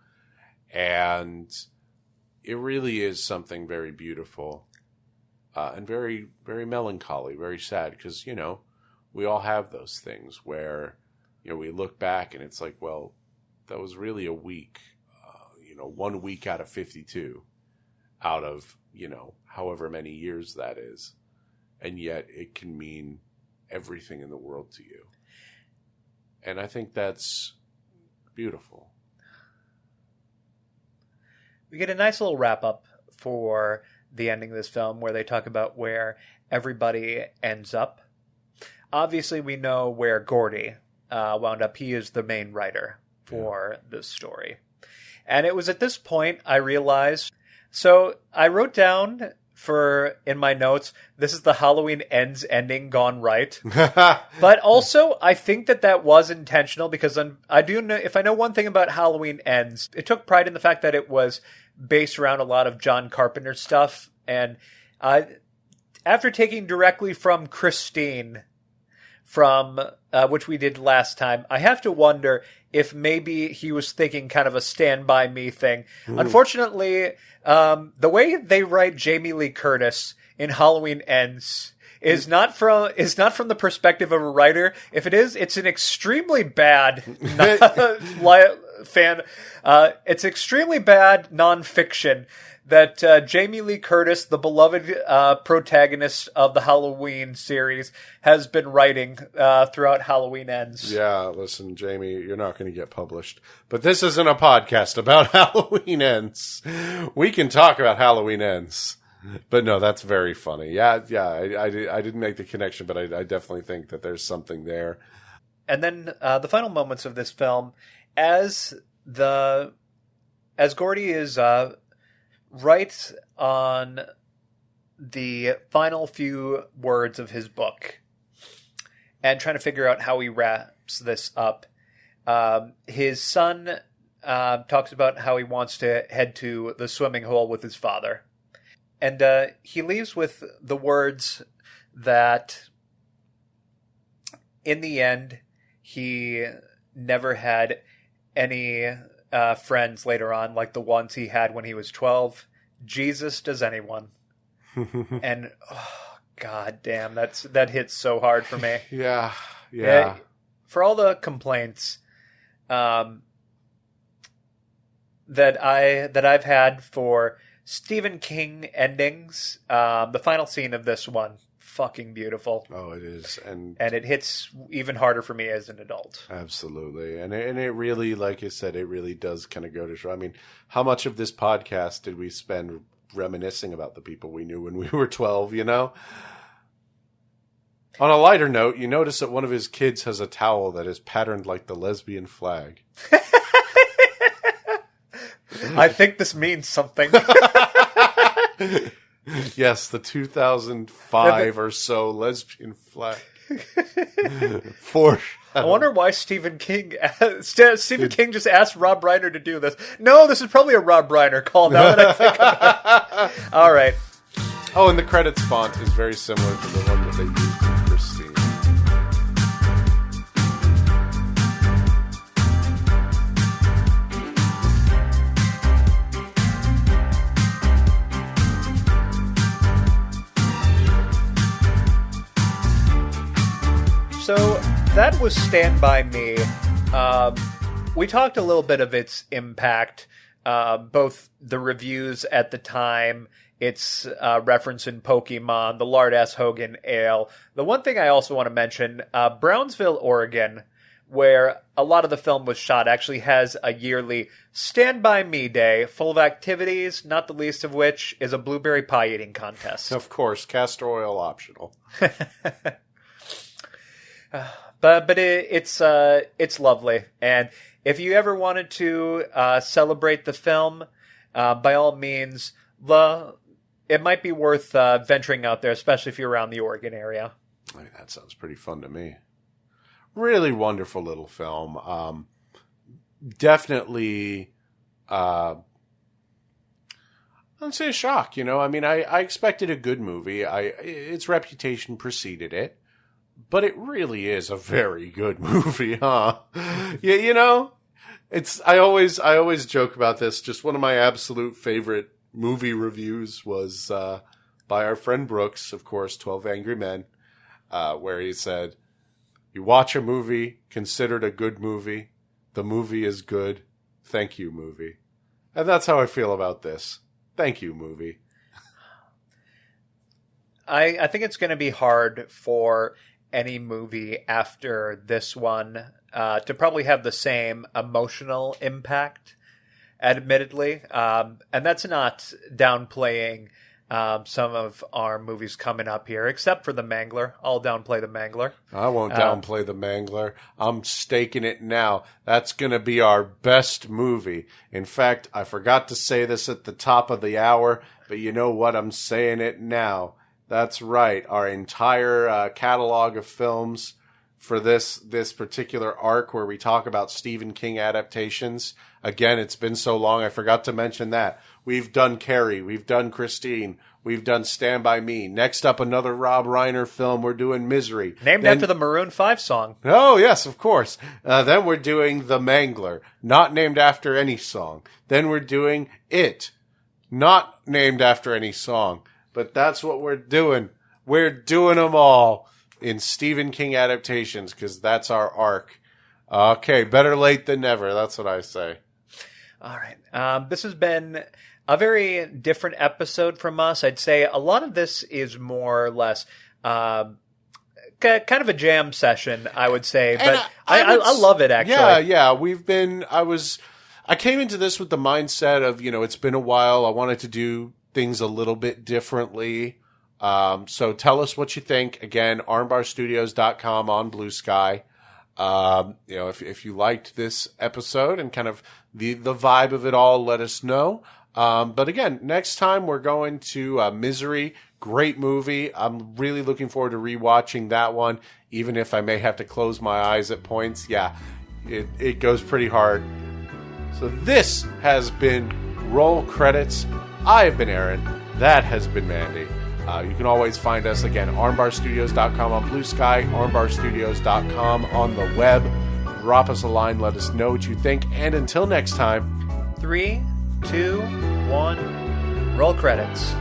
And it really is something very beautiful and very, very melancholy, very sad because, we all have those things where, we look back and it's like, well, that was really a week, 1 week out of 52 out of, however many years that is. And yet it can mean everything in the world to you. And I think that's beautiful. We get a nice little wrap up for the ending of this film where they talk about where everybody ends up. Obviously, we know where Gordy wound up. He is the main writer for this story. And it was at this point I realized, so I wrote down in my notes, this is the Halloween Ends ending gone right. But also, I think that was intentional because I do know, if I know one thing about Halloween Ends, it took pride in the fact that it was based around a lot of John Carpenter stuff. And after taking directly from Christine, from which we did last time, I have to wonder if maybe he was thinking kind of a Stand By Me thing. Ooh. Unfortunately, the way they write Jamie Lee Curtis in Halloween Ends is not from the perspective of a writer. If it is, it's an extremely bad it's extremely bad nonfiction that Jamie Lee Curtis, the beloved protagonist of the Halloween series, has been writing throughout Halloween Ends. Yeah, listen, Jamie, you're not going to get published. But this isn't a podcast about Halloween Ends. We can talk about Halloween Ends. But no, that's very funny. Yeah, I didn't make the connection, but I definitely think that there's something there. And then the final moments of this film, as Gordy is right on the final few words of his book and trying to figure out how he wraps this up. His son talks about how he wants to head to the swimming hole with his father. And he leaves with the words that in the end, he never had any friends later on like the ones he had when he was 12. Jesus does anyone. And god damn, that hits so hard for me. Yeah. For all the complaints that I've had for Stephen King endings, the final scene of this one, fucking beautiful. Oh, it is. And it hits even harder for me as an adult. Absolutely. And it really, like you said, it really does kind of go to show. I mean, how much of this podcast did we spend reminiscing about the people we knew when we were 12, you know? On a lighter note, you notice that one of his kids has a towel that is patterned like the lesbian flag. I think this means something. Yes, the 2005 or so lesbian flag. I wonder why Stephen King just asked Rob Reiner to do this. No, this is probably a Rob Reiner call now that I think about it. All right. Oh, and the credits font is very similar to the one that they used in Christine. So that was Stand By Me. We talked a little bit of its impact, both the reviews at the time, its reference in Pokemon, the Lard S. Hogan Ale. The one thing I also want to mention, Brownsville, Oregon, where a lot of the film was shot, actually has a yearly Stand By Me Day full of activities, not the least of which is a blueberry pie eating contest. Of course, castor oil optional. But it's lovely, and if you ever wanted to celebrate the film, by all means, it might be worth venturing out there, especially if you're around the Oregon area. I mean, that sounds pretty fun to me. Really wonderful little film. Definitely, I'd say a shock. You know, I mean, I expected a good movie. Its reputation preceded it. But it really is a very good movie, huh? Yeah, you know, I always joke about this. Just one of my absolute favorite movie reviews was by our friend Brooks, of course, 12 Angry Men, where he said, "You watch a movie considered a good movie. The movie is good. Thank you, movie." And that's how I feel about this. Thank you, movie. I think it's going to be hard for any movie after this one to probably have the same emotional impact, admittedly. And that's not downplaying some of our movies coming up here, except for The Mangler. I'll downplay The Mangler. I won't downplay The Mangler. I'm staking it now. That's going to be our best movie. In fact, I forgot to say this at the top of the hour, but you know what? I'm saying it now. That's right. Our entire catalog of films for this particular arc where we talk about Stephen King adaptations. Again, it's been so long, I forgot to mention that. We've done Carrie. We've done Christine. We've done Stand By Me. Next up, another Rob Reiner film. We're doing Misery. Named after the Maroon 5 song. Oh, yes, of course. Then we're doing The Mangler. Not named after any song. Then we're doing It. Not named after any song. But that's what we're doing. We're doing them all in Stephen King adaptations because that's our arc. Okay, better late than never. That's what I say. All right. This has been a very different episode from us. I'd say a lot of this is more or less kind of a jam session, I would say. But I love it, actually. Yeah. I came into this with the mindset of, it's been a while. I wanted to do things a little bit differently. So tell us what you think. Again, armbarstudios.com on Blue Sky. If you liked this episode and kind of the vibe of it all, let us know. But again, next time we're going to Misery, Great movie. I'm really looking forward to rewatching that one, even if I may have to close my eyes at points. Yeah, it goes pretty hard. So this has been Roll Credits. I have been Erin. That has been Mandy. You can always find us, again, armbarstudios.com on Blue Sky, armbarstudios.com on the web. Drop us a line. Let us know what you think. And until next time, 3, 2, 1, roll credits.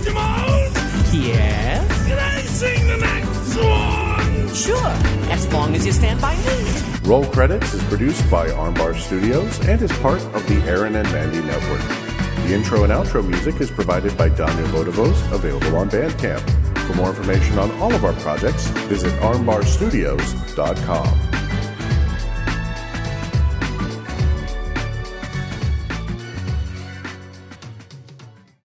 Timon! Yes? Can I sing the next one? Sure, as long as you stand by me. Roll Credits is produced by Armbar Studios and is part of the Erin and Mandy Network. The intro and outro music is provided by Daniel Vodovos, available on Bandcamp. For more information on all of our projects, visit armbarstudios.com.